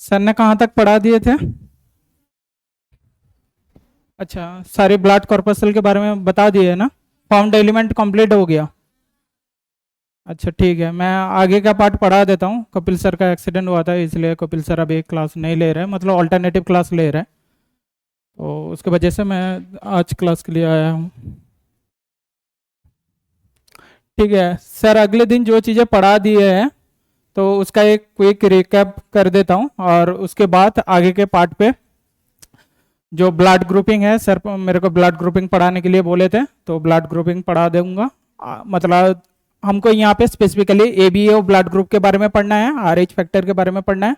Sir ने कहाँ तक पढ़ा दिए थे? अच्छा, सारे ब्लड कॉर्पसल के बारे में बता दिए है ना? फाउंड एलिमेंट कंप्लीट हो गया। अच्छा ठीक है, मैं आगे का पार्ट पढ़ा देता हूँ। कपिल सर का एक्सीडेंट हुआ था, इसलिए कपिल सर अभी क्लास नहीं ले रहे हैं, मतलब ऑल्टरनेटिव क्लास ले रहे हैं, तो उसके वजह से मैं आज क्लास के लिए आया हूँ। ठीक है सर, अगले दिन जो चीज़ें पढ़ा दिए हैं तो उसका एक क्विक रिकैप कर देता हूँ, और उसके बाद आगे के पार्ट पे जो ब्लड ग्रुपिंग है, सर मेरे को ब्लड ग्रुपिंग पढ़ाने के लिए बोले थे, तो ब्लड ग्रुपिंग पढ़ा दूंगा। मतलब हमको यहाँ पे स्पेसिफिकली एबीओ ब्लड ग्रुप के बारे में पढ़ना है, आरएच फैक्टर के बारे में पढ़ना है,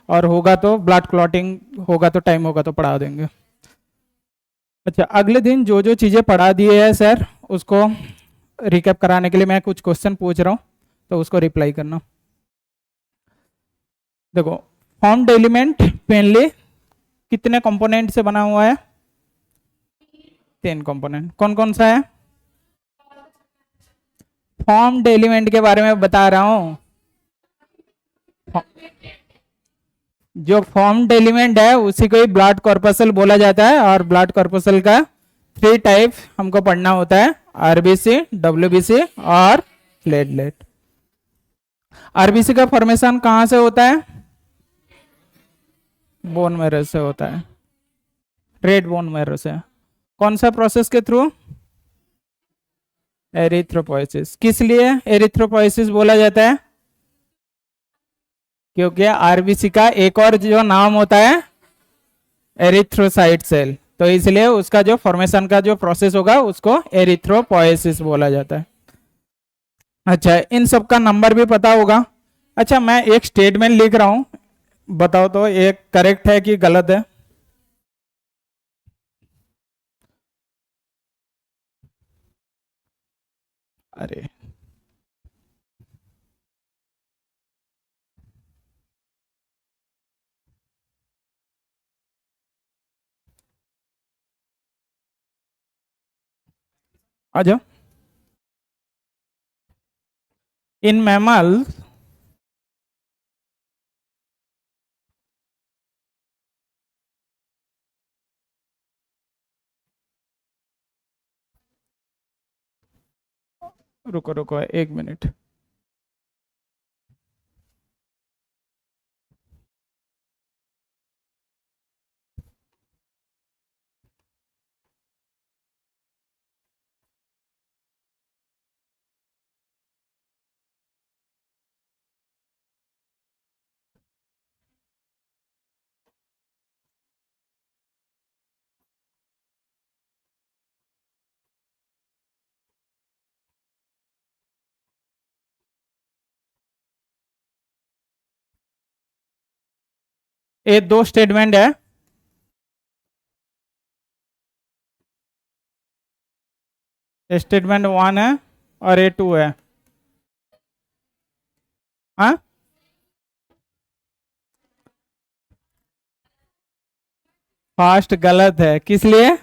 और होगा तो ब्लड क्लॉटिंग होगा तो टाइम होगा तो पढ़ा देंगे। अच्छा, अगले दिन जो जो चीज़ें पढ़ा दिए हैं सर, उसको रिकैप कराने के लिए मैं कुछ क्वेश्चन पूछ रहा हूँ, तो उसको रिप्लाई करना। देखो, फाउंड एलिमेंट मेनली कितने कंपोनेंट से बना हुआ है? 3 कंपोनेंट। कौन कौन सा है? फॉर्म्ड एलिमेंट के बारे में बता रहा हूं। जो फॉर्म्ड एलिमेंट है उसी को ही ब्लड कॉर्पसल बोला जाता है, और ब्लड कॉर्पसल का 3 टाइप हमको पढ़ना होता है, आरबीसी, डब्ल्यूबीसी और प्लेटलेट। आरबीसी का फॉर्मेशन कहां से होता है? बोन मैरो से होता है, रेड बोन मैरो से। कौन सा प्रोसेस के थ्रू? एरिथ्रोपोइसिस। किस लिए एरिथ्रोपोइसिस बोला जाता है? क्योंकि आरबीसी का एक और जो नाम होता है एरिथ्रोसाइट सेल, तो इसलिए उसका जो फॉर्मेशन का जो प्रोसेस होगा उसको एरिथ्रोपोइसिस बोला जाता है। अच्छा, इन सब का नंबर भी पता होगा। अच्छा, मैं एक स्टेटमेंट लिख रहा हूं, बताओ तो ये करेक्ट है कि गलत है? अरे आ जाओ। इन मैमल रुको रुको 1 मिनट। ये 2 स्टेटमेंट है। स्टेटमेंट 1 है और ये 2 है। हाँ, फास्ट गलत है। किस लिए?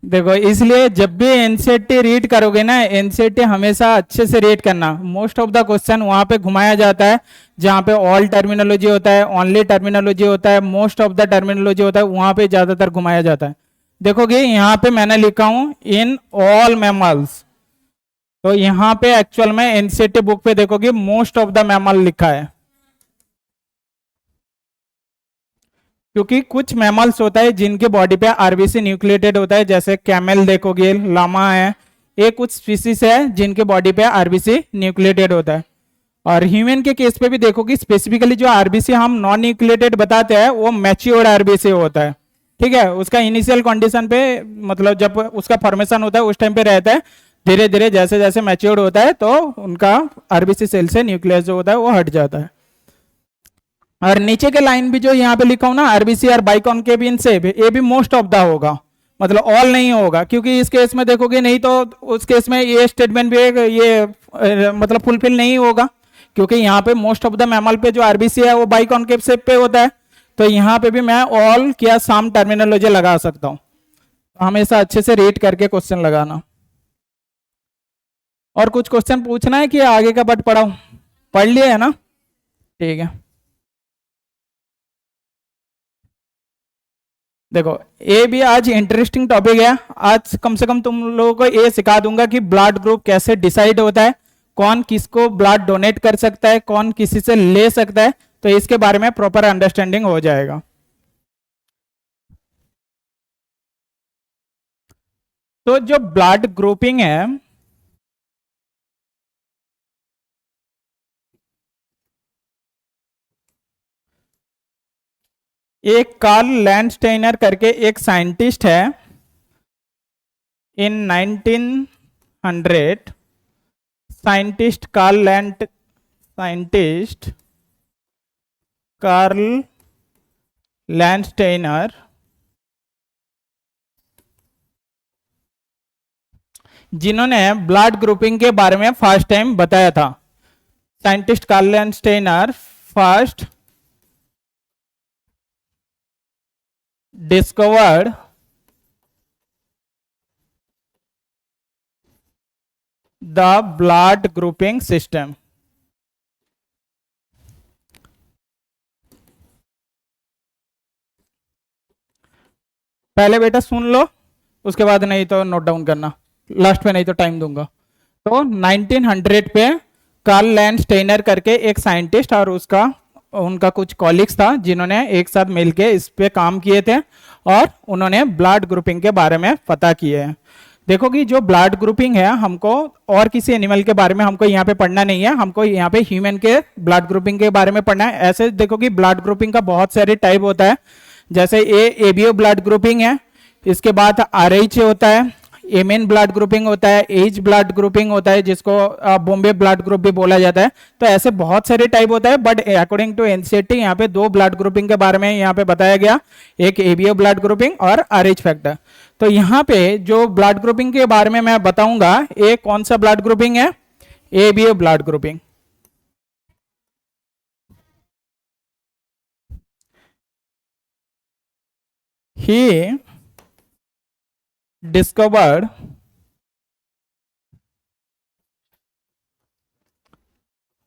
देखो, इसलिए जब भी एनसीईआरटी रीड करोगे ना, एनसीईआरटी हमेशा अच्छे से रीड करना। मोस्ट ऑफ द क्वेश्चन वहां पे घुमाया जाता है जहां पे ऑल टर्मिनोलॉजी होता है, ओनली टर्मिनोलॉजी होता है, मोस्ट ऑफ द टर्मिनोलॉजी होता है, वहां पे ज्यादातर घुमाया जाता है। देखोगे यहाँ पे मैंने लिखा हूं इन ऑल मैमल्स, तो यहाँ पे एक्चुअल में एनसीईआरटी बुक पे देखोगे मोस्ट ऑफ द मैमल लिखा है, क्योंकि कुछ मैमल्स होता है जिनके बॉडी पे आरबीसी न्यूक्लिएटेड होता है, जैसे कैमल देखोगे, लामा है, ये कुछ स्पीसीज है जिनके बॉडी पे आरबीसी न्यूक्लिएटेड होता है। और ह्यूमन के केस पे भी देखोगे, स्पेसिफिकली जो आरबीसी हम नॉन न्यूक्लिएटेड बताते हैं वो मैच्योर्ड आरबीसी होता है। ठीक है, उसका इनिशियल कंडीशन पे, मतलब जब उसका फॉर्मेशन होता है उस टाइम पे रहता है, धीरे धीरे जैसे जैसे मैच्योर्ड होता है तो उनका आरबीसी सेल से न्यूक्लियस जो होता है वो हट जाता है। और नीचे के लाइन भी जो यहाँ पे लिखा हूं ना, आरबीसी और बाइकॉनकेव इन सेव, ये भी मोस्ट ऑफ द होगा, मतलब ऑल नहीं होगा, क्योंकि इस केस में देखोगे नहीं तो उस केस में ये स्टेटमेंट भी ये मतलब फुलफिल नहीं होगा, क्योंकि यहाँ पे मोस्ट ऑफ द मैमल पे जो आरबीसी है वो बाइकॉनकेव शेप पे होता है, तो यहाँ पे भी मैं ऑल क्या सम टर्मिनोलॉजी लगा सकता हूँ। हमेशा अच्छे से रीड करके क्वेश्चन लगाना। और कुछ क्वेश्चन पूछना है कि आगे का पार्ट पढ़ाऊं? पढ़ लिया है ना? ठीक है, देखो ये भी आज इंटरेस्टिंग टॉपिक है। आज कम से कम तुम लोगों को ये सिखा दूंगा कि ब्लड ग्रुप कैसे डिसाइड होता है, कौन किसको ब्लड डोनेट कर सकता है, कौन किसी से ले सकता है, तो इसके बारे में प्रॉपर अंडरस्टैंडिंग हो जाएगा। तो जो ब्लड ग्रुपिंग है, एक कार्ल लैंडस्टेनर करके एक साइंटिस्ट है, इन 1900 साइंटिस्ट कार्ल लैंडस्टेनर जिन्होंने ब्लड ग्रुपिंग के बारे में फर्स्ट टाइम बताया था। Scientist Karl Landsteiner first discovered the blood grouping system। पहले बेटा सुन लो, उसके बाद नहीं तो नोट डाउन करना, लास्ट में नहीं तो टाइम दूंगा। तो 1900 पे कार्ल लैंडस्टेनर करके एक साइंटिस्ट और उनका कुछ कॉलिग्स था जिन्होंने एक साथ मिलके इस पे काम किए थे और उन्होंने ब्लड ग्रुपिंग के बारे में पता किए हैं। देखो कि जो ब्लड ग्रुपिंग है, हमको और किसी एनिमल के बारे में हमको यहाँ पे पढ़ना नहीं है, हमको यहाँ पे ह्यूमन के ब्लड ग्रुपिंग के बारे में पढ़ना है। ऐसे देखो कि ब्लड ग्रुपिंग का बहुत सारे टाइप होता है, जैसे ये एबीओ ब्लड ग्रुपिंग है, इसके बाद आरएच होता है, एमएन ब्लड ग्रुपिंग होता है, एच ब्लड ग्रुपिंग होता है जिसको बॉम्बे ब्लड ग्रुप भी बोला जाता है। तो ऐसे बहुत सारे टाइप होता है, बट अकॉर्डिंग टू एनसीईआरटी यहाँ पे दो ब्लड ग्रुपिंग के बारे में यहाँ पे बताया गया, एक एबीओ ब्लड ग्रुपिंग और आरएच फैक्टर। तो यहाँ पे जो ब्लड ग्रुपिंग के बारे में मैं बताऊंगा, ये कौन सा ब्लड ग्रुपिंग है, ABO blood grouping. He discovered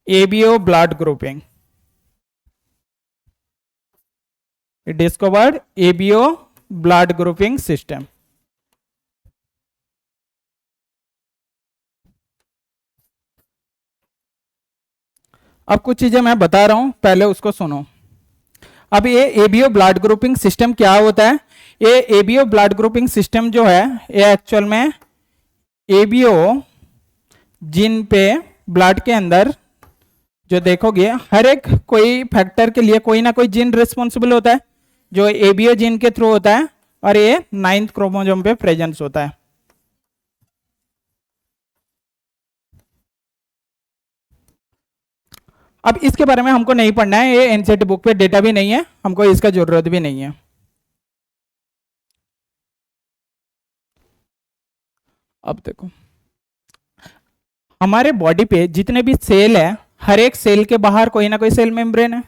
ABO blood grouping. It discovered ABO blood grouping system. अब कुछ चीजें मैं बता रहा हूं, पहले उसको सुनो। अब ये एबीओ ब्लड ग्रुपिंग सिस्टम क्या होता है? ये एबीओ ब्लड ग्रुपिंग सिस्टम जो है, ये एक्चुअल में एबीओ जीन पे ब्लड के अंदर जो देखोगे, हर एक कोई फैक्टर के लिए कोई ना कोई जीन रिस्पॉन्सिबल होता है जो एबीओ जीन के थ्रू होता है, और ये 9th क्रोमोसोम पे प्रेजेंस होता है। अब इसके बारे में हमको नहीं पढ़ना है, ये एनसीईआरटी बुक पे डेटा भी नहीं है, हमको इसका जरूरत भी नहीं है। अब देखो, हमारे बॉडी पे जितने भी सेल है, हर एक सेल के बाहर कोई ना कोई सेल मेम्ब्रेन है,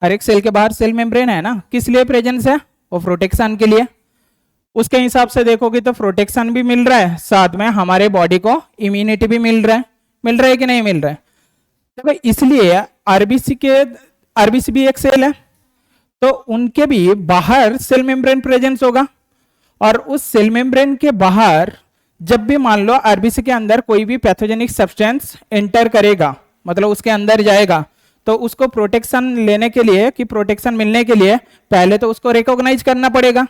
हर एक सेल के बाहर सेल मेम्ब्रेन है ना। किस लिए प्रेजेंस है? वो प्रोटेक्शन के लिए। उसके हिसाब से देखोगे तो प्रोटेक्शन भी मिल रहा है, साथ में हमारे बॉडी को इम्यूनिटी भी मिल रहा है कि नहीं मिल रहा है? तो इसलिए आरबीसी भी एक सेल है, तो उनके भी बाहर सेल मेम्ब्रेन प्रेजेंस होगा, और उस सेल मेम्ब्रेन के बाहर जब भी मान लो आरबीसी के अंदर कोई भी पैथोजेनिक सब्सटेंस एंटर करेगा, मतलब उसके अंदर जाएगा, तो उसको प्रोटेक्शन लेने के लिए, कि प्रोटेक्शन मिलने के लिए पहले तो उसको रिकॉग्नाइज करना पड़ेगा।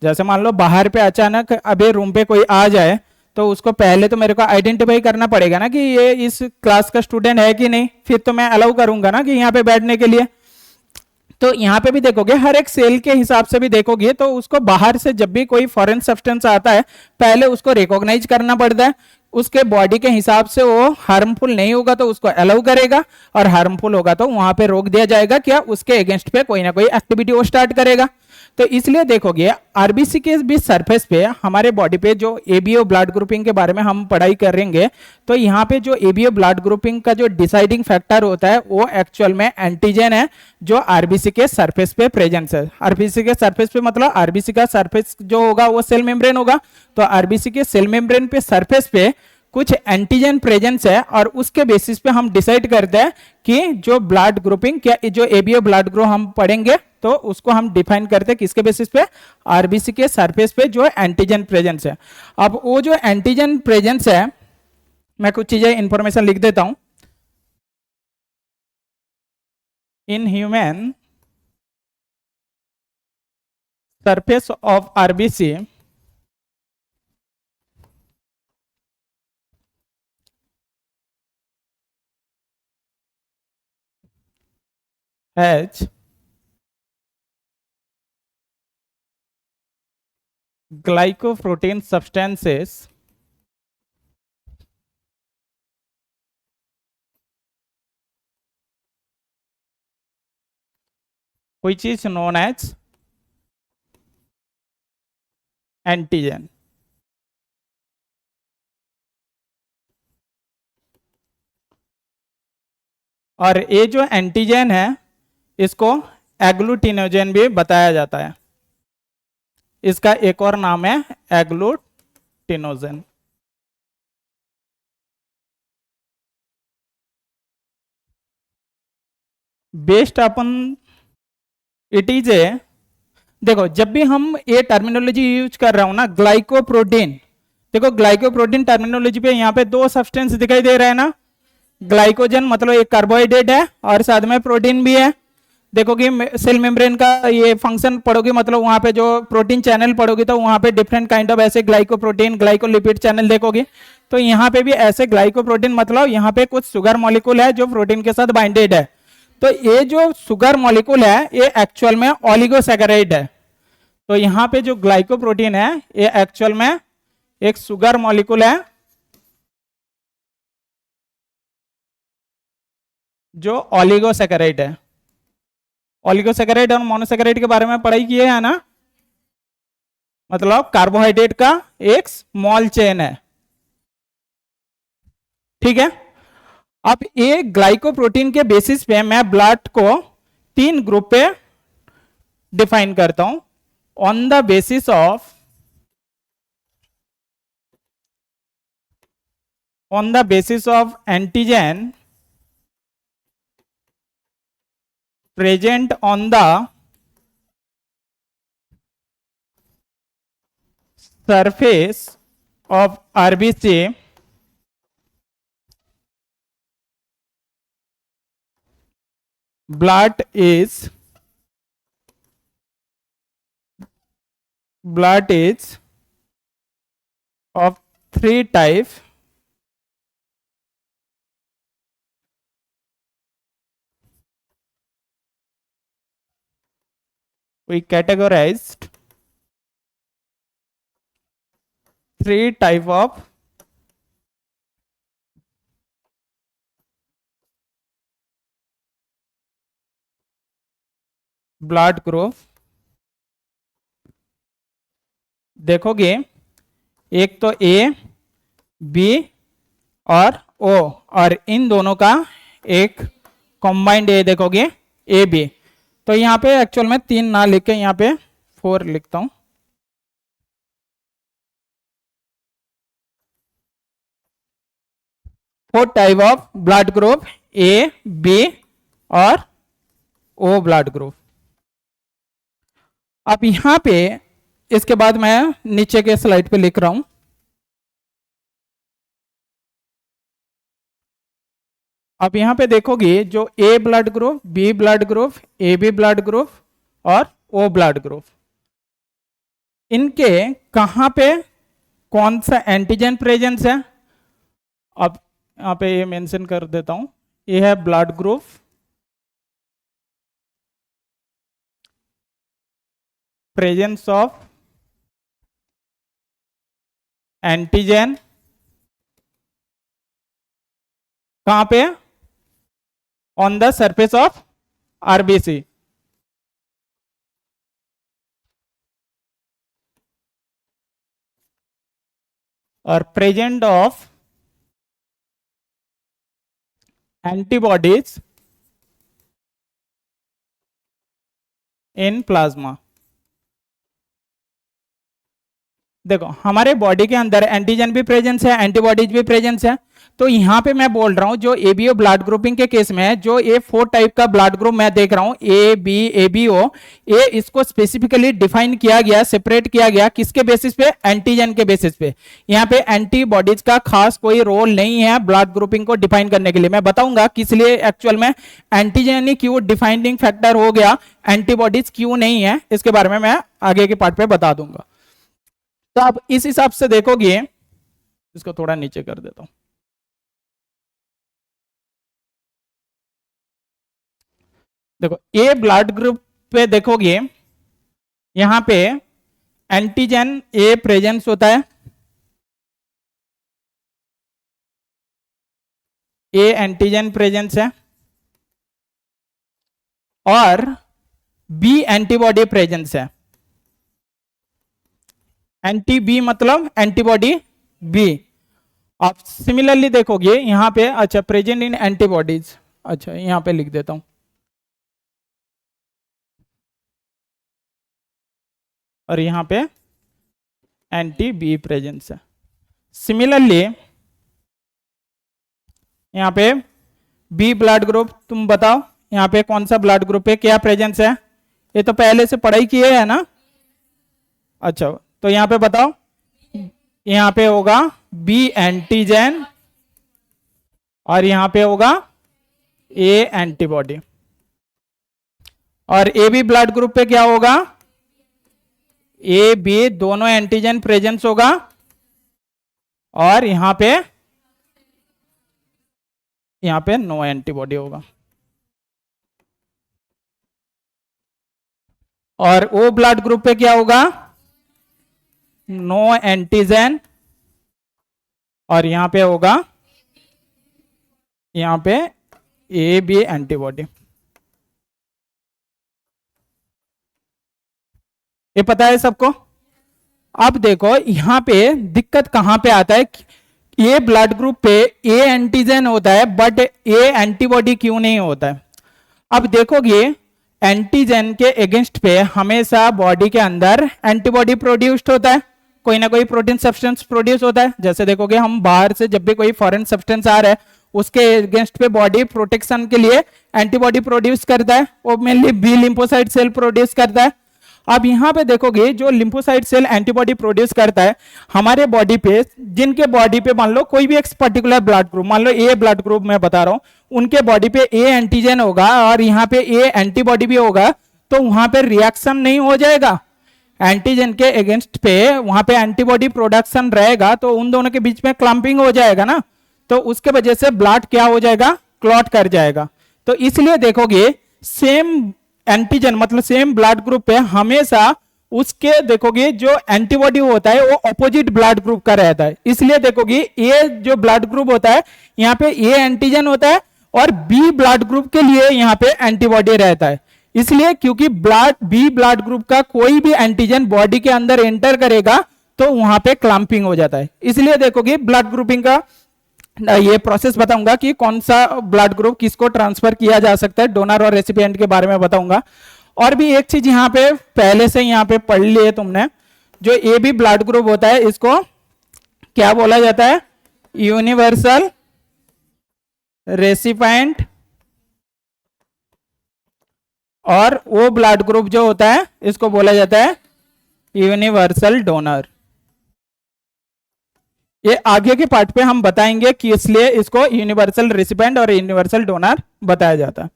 जैसे मान लो बाहर पे अचानक अभी रूम पे कोई आ जाए, तो उसको पहले तो मेरे को आइडेंटिफाई करना पड़ेगा ना कि ये इस क्लास का स्टूडेंट है कि नहीं, फिर तो मैं अलाउ करूंगा ना कि यहाँ पे बैठने के लिए। तो यहाँ पे भी देखोगे, हर एक सेल के हिसाब से भी देखोगे तो उसको बाहर से जब भी कोई फॉरेन सब्सटेंस आता है, पहले उसको रिकॉग्नाइज करना पड़ता है, उसके बॉडी के हिसाब से वो हार्मफुल नहीं होगा तो उसको अलाउ करेगा, और हार्मफुल होगा तो वहां पे रोक दिया जाएगा, क्या उसके अगेंस्ट पे कोई ना कोई एक्टिविटी वो स्टार्ट करेगा। तो इसलिए देखोगे आरबीसी के भी सरफेस पे हमारे बॉडी पे जो एबीओ ब्लड ग्रुपिंग के बारे में हम पढ़ाई करेंगे, तो यहाँ पे जो एबीओ ब्लड ग्रुपिंग का जो डिसाइडिंग फैक्टर होता है वो एक्चुअल में एंटीजन है जो आरबीसी के सरफेस पे प्रेजेंस है। आरबीसी के सरफेस पे मतलब आरबीसी का सरफेस जो होगा वो सेल मेम्ब्रेन होगा, तो आरबीसी के सेल मेम्ब्रेन पे सरफेस पे कुछ एंटीजन प्रेजेंस है और उसके बेसिस पे हम डिसाइड करते हैं कि जो ब्लड ग्रुपिंग क्या जो एबीओ ब्लड ग्रुप हम पढ़ेंगे तो उसको हम डिफाइन करते हैं किसके बेसिस पे, आरबीसी के सरफेस पे जो एंटीजन प्रेजेंस है। अब वो जो एंटीजन प्रेजेंस है, मैं कुछ चीजें इंफॉर्मेशन लिख देता हूं। In human surface of RBC has glycoprotein substances which is known as antigen. और ये जो एंटीजन है इसको एग्लूटिनोजन भी बताया जाता है, इसका एक और नाम है agglutinogen. Based upon it is a, देखो जब भी हम ये टर्मिनोलॉजी यूज कर रहा हूं ना ग्लाइकोप्रोटीन, देखो ग्लाइकोप्रोटीन टर्मिनोलॉजी पे यहाँ पे दो सब्सटेंस दिखाई दे रहा है ना, ग्लाइकोजन मतलब एक कार्बोहाइड्रेट है और साथ में प्रोटीन भी है। देखो कि सेल मेम्ब्रेन का ये फंक्शन पढ़ोगे मतलब वहां पे जो प्रोटीन चैनल पढ़ोगे तो वहां पे डिफरेंट काइंड ऑफ ऐसे ग्लाइकोप्रोटीन ग्लाइकोलिपिड चैनल देखोगे। तो यहाँ पे भी ऐसे ग्लाइकोप्रोटीन मतलब यहाँ पे कुछ शुगर मॉलिक्यूल है जो प्रोटीन के साथ बाइंडेड है। तो ये जो शुगर मॉलिक्यूल है ये एक्चुअल में ओलिगोसैकेराइड है। तो यहाँ पे जो ग्लाइकोप्रोटीन है ये एक्चुअल में एक शुगर मॉलिक्यूल है जो ओलिगोसैकेराइड है। ओलिगोसैकेराइड और मोनोसैकेराइड के बारे में पढ़ाई किए है ना, मतलब कार्बोहाइड्रेट का एक स्मॉल चेन है, ठीक है। अब ये ग्लाइकोप्रोटीन के बेसिस पे मैं ब्लड को तीन ग्रुप पे डिफाइन करता हूं on the basis of antigen present on the surface of RBC blood is of three types. We categorized three type of blood group. देखोगे एक तो ए बी और ओ, और इन दोनों का एक कॉम्बाइंड ए देखोगे ए बी। तो यहाँ पे एक्चुअल में तीन ना लिख के यहाँ पे 4 लिखता हूं। Four type of blood group A B और ओ ब्लड ग्रुप। अब यहां पे इसके बाद मैं नीचे के स्लाइड पे लिख रहा हूं। अब यहां पे देखोगे जो A blood group B blood group A B blood group और ओ ब्लड ग्रुप, इनके कहां पे कौन सा एंटीजन प्रेजेंस है। अब यहां पे ये मेंशन कर देता हूं, ये है blood group presence of antigen कहां पे, on the surface of RBC. और present of antibodies in plasma. देखो हमारे बॉडी के अंदर एंटीजन भी प्रेजेंस है, एंटीबॉडीज भी प्रेजेंस है। तो यहाँ पे मैं बोल रहा हूँ जो एबीओ ब्लड ग्रुपिंग के केस में जो ये 4 टाइप का ब्लड ग्रुप मैं देख रहा हूँ, ए बी एबीओ, ये इसको स्पेसिफिकली डिफाइन किया गया, सेपरेट किया गया किसके बेसिस पे? एंटीजन के बेसिस पे। यहाँ पे एंटीबॉडीज का खास कोई रोल नहीं है ब्लड ग्रुपिंग को डिफाइन करने के लिए। मैं बताऊंगा किस लिए एक्चुअल में एंटीजन ही क्यों डिफाइनिंग फैक्टर हो गया, एंटीबॉडीज क्यों नहीं है, इसके बारे में मैं आगे के पार्ट पे बता दूंगा। तो आप इस हिसाब से देखोगे, इसको थोड़ा नीचे कर देता हूं। देखो ए ब्लड ग्रुप पे देखोगे, यहां पे एंटीजन ए प्रेजेंस होता है, ए एंटीजन प्रेजेंस है, और बी एंटीबॉडी प्रेजेंस है। एंटी बी मतलब एंटीबॉडी बी। आप सिमिलरली देखोगे यहां पे, अच्छा प्रेजेंट इन एंटीबॉडीज, अच्छा यहां पे लिख देता हूं, और यहां पे एंटी बी प्रेजेंस है। सिमिलरली यहां पे बी ब्लड ग्रुप, तुम बताओ यहां पे कौन सा ब्लड ग्रुप है, क्या प्रेजेंस है? ये तो पहले से पढ़ाई किए है ना। अच्छा तो यहां पे बताओ, यहां पे होगा बी एंटीजन और यहां पे होगा ए एंटीबॉडी। और ए बी ब्लड ग्रुप पे क्या होगा? ए बी दोनों एंटीजन प्रेजेंस होगा, और यहां पे नो एंटीबॉडी होगा। और ओ ब्लड ग्रुप पे क्या होगा? नो एंटीजन, और यहां पे होगा, यहां पे ए बी एंटीबॉडी। ये पता है सबको? अब देखो यहां पे दिक्कत कहां पे आता है, ये ब्लड ग्रुप पे ए एंटीजन होता है बट ए एंटीबॉडी क्यों नहीं होता है? अब देखोगे एंटीजन के अगेंस्ट पे हमेशा बॉडी के अंदर एंटीबॉडी प्रोड्यूस्ड होता है, कोई ना कोई प्रोटीन सब्सटेंस प्रोड्यूस होता है। जैसे देखोगे हम बाहर से जब भी कोई फॉरेन सब्सटेंस आ रहा है उसके अगेंस्ट पे बॉडी प्रोटेक्शन के लिए एंटीबॉडी प्रोड्यूस करता है, वो mainly B lymphocyte cell produce करता है। अब यहां पे देखोगे जो लिम्फोसाइट सेल एंटीबॉडी प्रोड्यूस करता है हमारे बॉडी पे, जिनके बॉडी पे मान लो कोई भी एक पर्टिकुलर ब्लड ग्रुप, मान लो ए ब्लड ग्रुप मैं बता रहा हूं, उनके बॉडी पे ए एंटीजन होगा और यहां पे ए एंटीबॉडी भी होगा, तो वहां पे रिएक्शन नहीं हो जाएगा एंटीजन के अगेंस्ट पे, वहां पे एंटीबॉडी प्रोडक्शन रहेगा तो उन दोनों के बीच में क्लम्पिंग हो जाएगा ना, तो उसके वजह से ब्लड क्या हो जाएगा? क्लॉट कर जाएगा। तो इसलिए देखोगे सेम एंटीजन मतलब सेम ब्लड ग्रुप पे हमेशा उसके देखोगे जो एंटीबॉडी होता है वो ऑपोजिट ब्लड ग्रुप का रहता है। इसलिए देखोगे ए जो ब्लड ग्रुप होता है यहाँ पे ए एंटीजन होता है और बी ब्लड ग्रुप के लिए यहाँ पे एंटीबॉडी रहता है। इसलिए क्योंकि बी ब्लड ग्रुप का कोई भी एंटीजन बॉडी के अंदर एंटर करेगा तो वहां पे क्लम्पिंग हो जाता है। इसलिए देखोगे ब्लड ग्रुपिंग का ये प्रोसेस बताऊंगा कि कौन सा ब्लड ग्रुप किसको ट्रांसफर किया जा सकता है, डोनर और रेसिपिएंट के बारे में बताऊंगा। और भी एक चीज यहाँ पे पहले से यहाँ पे पढ़ ली है तुमने, जो ए बी ब्लड ग्रुप होता है इसको क्या बोला जाता है? Universal recipient. और वो ब्लड ग्रुप जो होता है इसको बोला जाता है यूनिवर्सल डोनर। ये आगे के पार्ट पे हम बताएंगे कि इसलिए इसको यूनिवर्सल रेसिपिएंट और यूनिवर्सल डोनर बताया जाता है।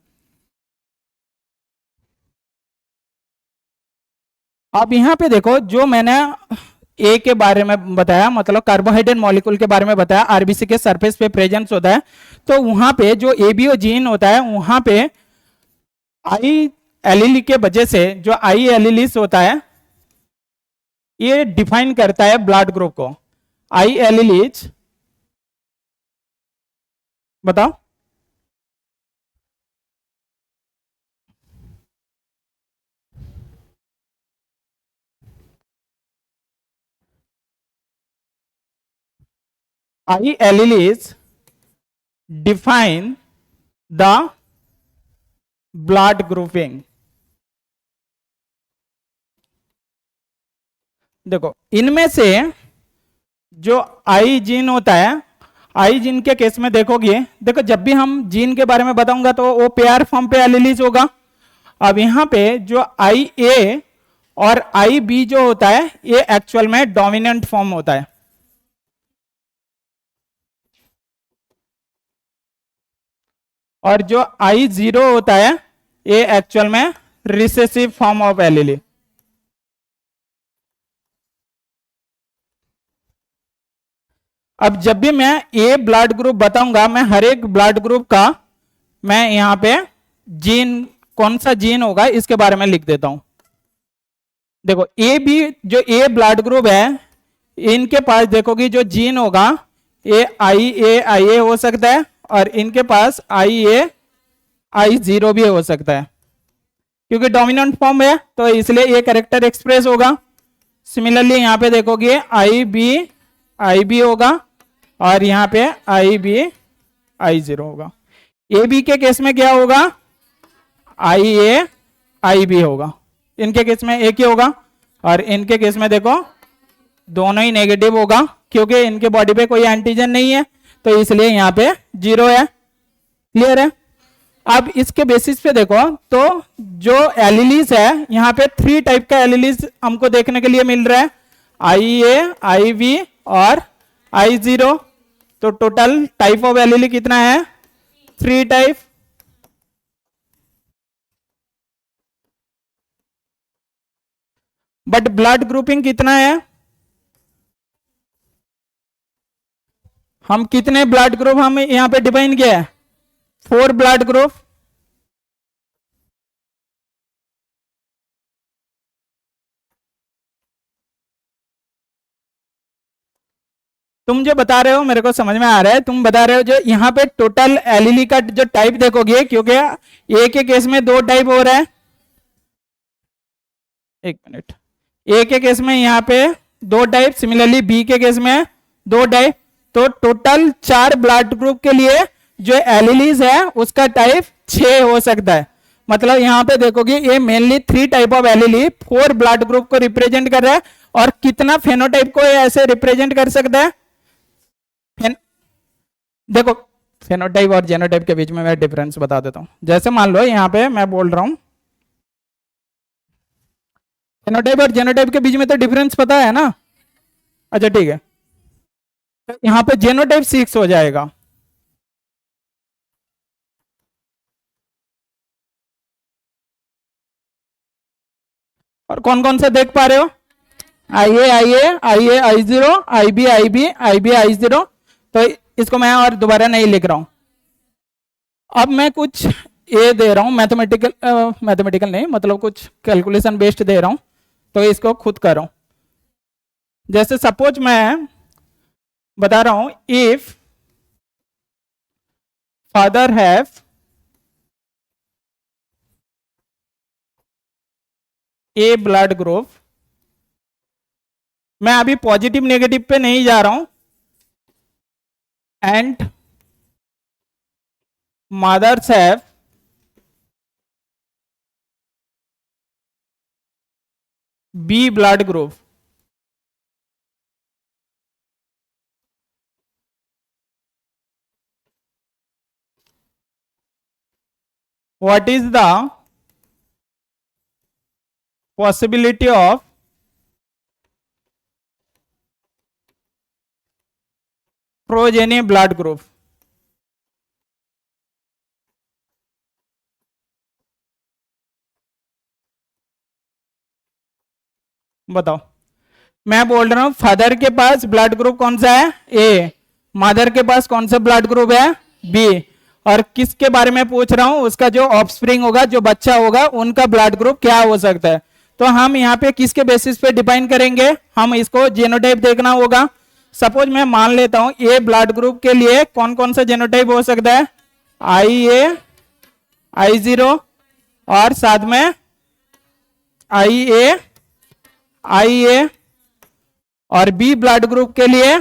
अब यहां पे देखो जो मैंने ए के बारे में बताया, मतलब कार्बोहाइड्रेट मॉलिक्यूल के बारे में बताया, आरबीसी के सरफेस पे प्रेजेंस होता है, तो वहां पे जो एबीओ जीन होता है वहां पे आई एलिली के वजह से जो आई एलिलिस होता है ये डिफाइन करता है ब्लड ग्रुप को। आई एलिलिस बताओ। आई एलिलिस define the blood grouping. देखो इनमें से जो आई जीन होता है, आई जीन के केस में देखोगे, देखो जब भी हम जीन के बारे में बताऊंगा तो वो पेयर फॉर्म पे एलिलीज होगा। अब यहां पे जो आई ए और आई बी जो होता है ये एक्चुअल में डोमिनेंट फॉर्म होता है, और जो आई जीरो होता है ये एक्चुअल में रिसेसिव फॉर्म ऑफ एलिली। अब जब भी मैं ए ब्लड ग्रुप बताऊंगा, मैं हर एक ब्लड ग्रुप का मैं यहां पे जीन कौन सा जीन होगा इसके बारे में लिख देता हूं। देखो ए बी जो ए ब्लड ग्रुप है इनके पास देखोगी जो जीन होगा ए आई ए हो सकता है, और इनके पास आई ए आई जीरो भी हो सकता है, क्योंकि डोमिनेंट फॉर्म है तो इसलिए ये कैरेक्टर एक्सप्रेस होगा। सिमिलरली यहां पे देखोगे आई बी होगा, और यहां पे आई जीरो होगा। ए बी के केस में क्या होगा, आई ए आई बी होगा, इनके केस में एक ही होगा, और इनके केस में देखो दोनों ही नेगेटिव होगा, क्योंकि इनके बॉडी पे कोई एंटीजन नहीं है तो इसलिए यहां पे जीरो है। क्लियर है। अब इसके बेसिस पे देखो तो जो एलिलीज है यहां पे 3 टाइप का एलिलीज हमको देखने के लिए मिल रहा है, आई ए आई बी और आई जीरो। तो टोटल टाइप ऑफ एलिली कितना है, 3 टाइप। बट ब्लड ग्रुपिंग कितना है, हम कितने ब्लड ग्रुप हम यहां पे डिफाइन किया है, 4 ब्लड ग्रुप। तुम जो बता रहे हो मेरे को समझ में आ रहा है, तुम बता रहे हो जो यहाँ पे टोटल एलिली का जो टाइप देखोगे, क्योंकि ए के केस में 2 टाइप हो रहा है, एक मिनट, ए के केस में यहाँ पे 2 टाइप, सिमिलरली बी के केस में 2 टाइप, तो टोटल 4 ब्लड ग्रुप के लिए जो एलिलीज है उसका टाइप 6 हो सकता है। मतलब यहाँ पे देखोगे ये mainly 3 type of एलिली 4 blood group को रिप्रेजेंट कर रहा है, और कितना फेनोटाइप को ऐसे रिप्रेजेंट कर सकता है। देखो फेनोटाइप और जेनोटाइप के बीच में मैं डिफरेंस बता देता हूं। जैसे मान लो यहां पे मैं बोल रहा हूं फेनोटाइप और जेनोटाइप के बीच में तो डिफरेंस पता है ना। अच्छा ठीक है, तो यहां पे जेनोटाइप 6 हो जाएगा, और कौन कौन सा देख पा रहे हो, I zero, I B I zero. तो इसको मैं और दोबारा नहीं लिख रहा हूं। अब मैं कुछ ए दे रहा हूं, मैथमेटिकल नहीं, मतलब कुछ कैलकुलेशन बेस्ड दे रहा हूं, तो इसको खुद कर रहा हूं। जैसे सपोज मैं बता रहा हूं if father have A blood group, मैं अभी पॉजिटिव नेगेटिव पे नहीं जा रहा हूं, and mothers have B blood group, what is the possibility of progeny blood group। बताओ, मैं बोल रहा हूं फादर के पास ब्लड ग्रुप कौन सा है, ए, मदर के पास कौन सा ब्लड ग्रुप है, बी, और किसके बारे में पूछ रहा हूं, उसका जो ऑफस्प्रिंग होगा, जो बच्चा होगा, उनका ब्लड ग्रुप क्या हो सकता है। तो हम यहाँ पे किसके बेसिस पे डिफाइन करेंगे, हम इसको जेनोटाइप देखना होगा। सपोज मैं मान लेता हूं ए ब्लड ग्रुप के लिए कौन कौन सा जेनोटाइप हो सकता है, आई ए आई जीरो, और साथ में आई ए, और बी ब्लड ग्रुप के लिए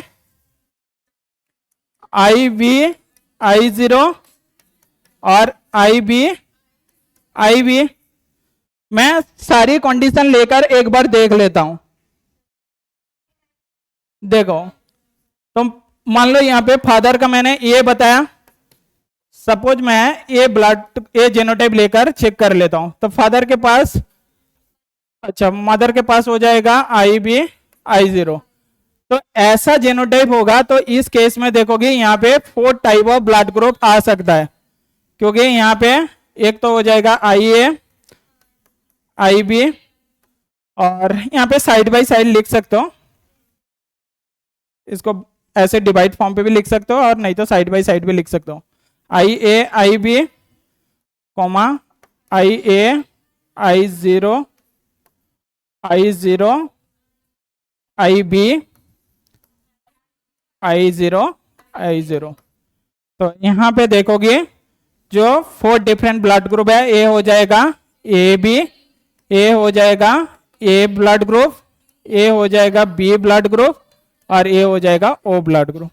आई बी आई जीरो और आई बी। मैं सारी कंडीशन लेकर एक बार देख लेता हूं। देखो, तो मान लो यहाँ पे फादर का मैंने ए बताया, सपोज मैं ए जेनोटाइप लेकर चेक कर लेता हूं, तो फादर के पास, अच्छा मदर के पास हो जाएगा IB I0। तो ऐसा जेनोटाइप होगा तो इस केस में देखोगे यहाँ पे 4 टाइप ऑफ ब्लड ग्रुप आ सकता है, क्योंकि यहाँ पे एक तो हो जाएगा IA IB, और यहाँ पे साइड बाय साइड लिख सकते हो, इसको ऐसे डिवाइड फॉर्म पे भी लिख सकते हो और नहीं तो साइड बाय साइड भी लिख सकते हो। IA IB comma IA I0 IB I0। तो यहाँ पे देखोगे जो 4 डिफरेंट ब्लड ग्रुप है, ए हो जाएगा AB, ए हो जाएगा A ब्लड ग्रुप, ए हो जाएगा B ब्लड ग्रुप, और ए हो जाएगा O ब्लड ग्रुप।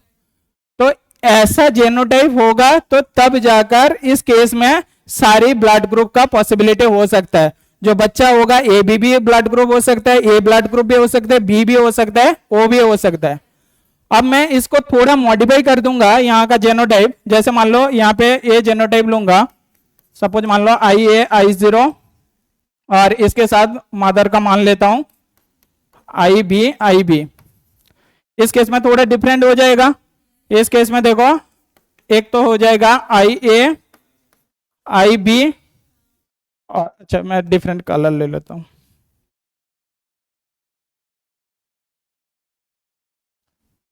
तो ऐसा जेनोटाइप होगा तो तब जाकर इस केस में सारी ब्लड ग्रुप का पॉसिबिलिटी हो सकता है। जो बच्चा होगा AB भी ब्लड ग्रुप हो सकता है, A ब्लड ग्रुप भी हो सकता है, B भी हो सकता है, O भी हो सकता है। अब मैं इसको थोड़ा मॉडिफाई कर दूंगा यहाँ का जेनोटाइप, जैसे मान लो यहाँ पे ए जेनोटाइप लूंगा, सपोज मान लो IA I0, और इसके साथ मदर का मान लेता हूं IB। इस केस में थोड़ा डिफरेंट हो जाएगा। इस केस में देखो, एक तो हो जाएगा IA IB, और अच्छा मैं डिफरेंट कलर ले लेता हूं,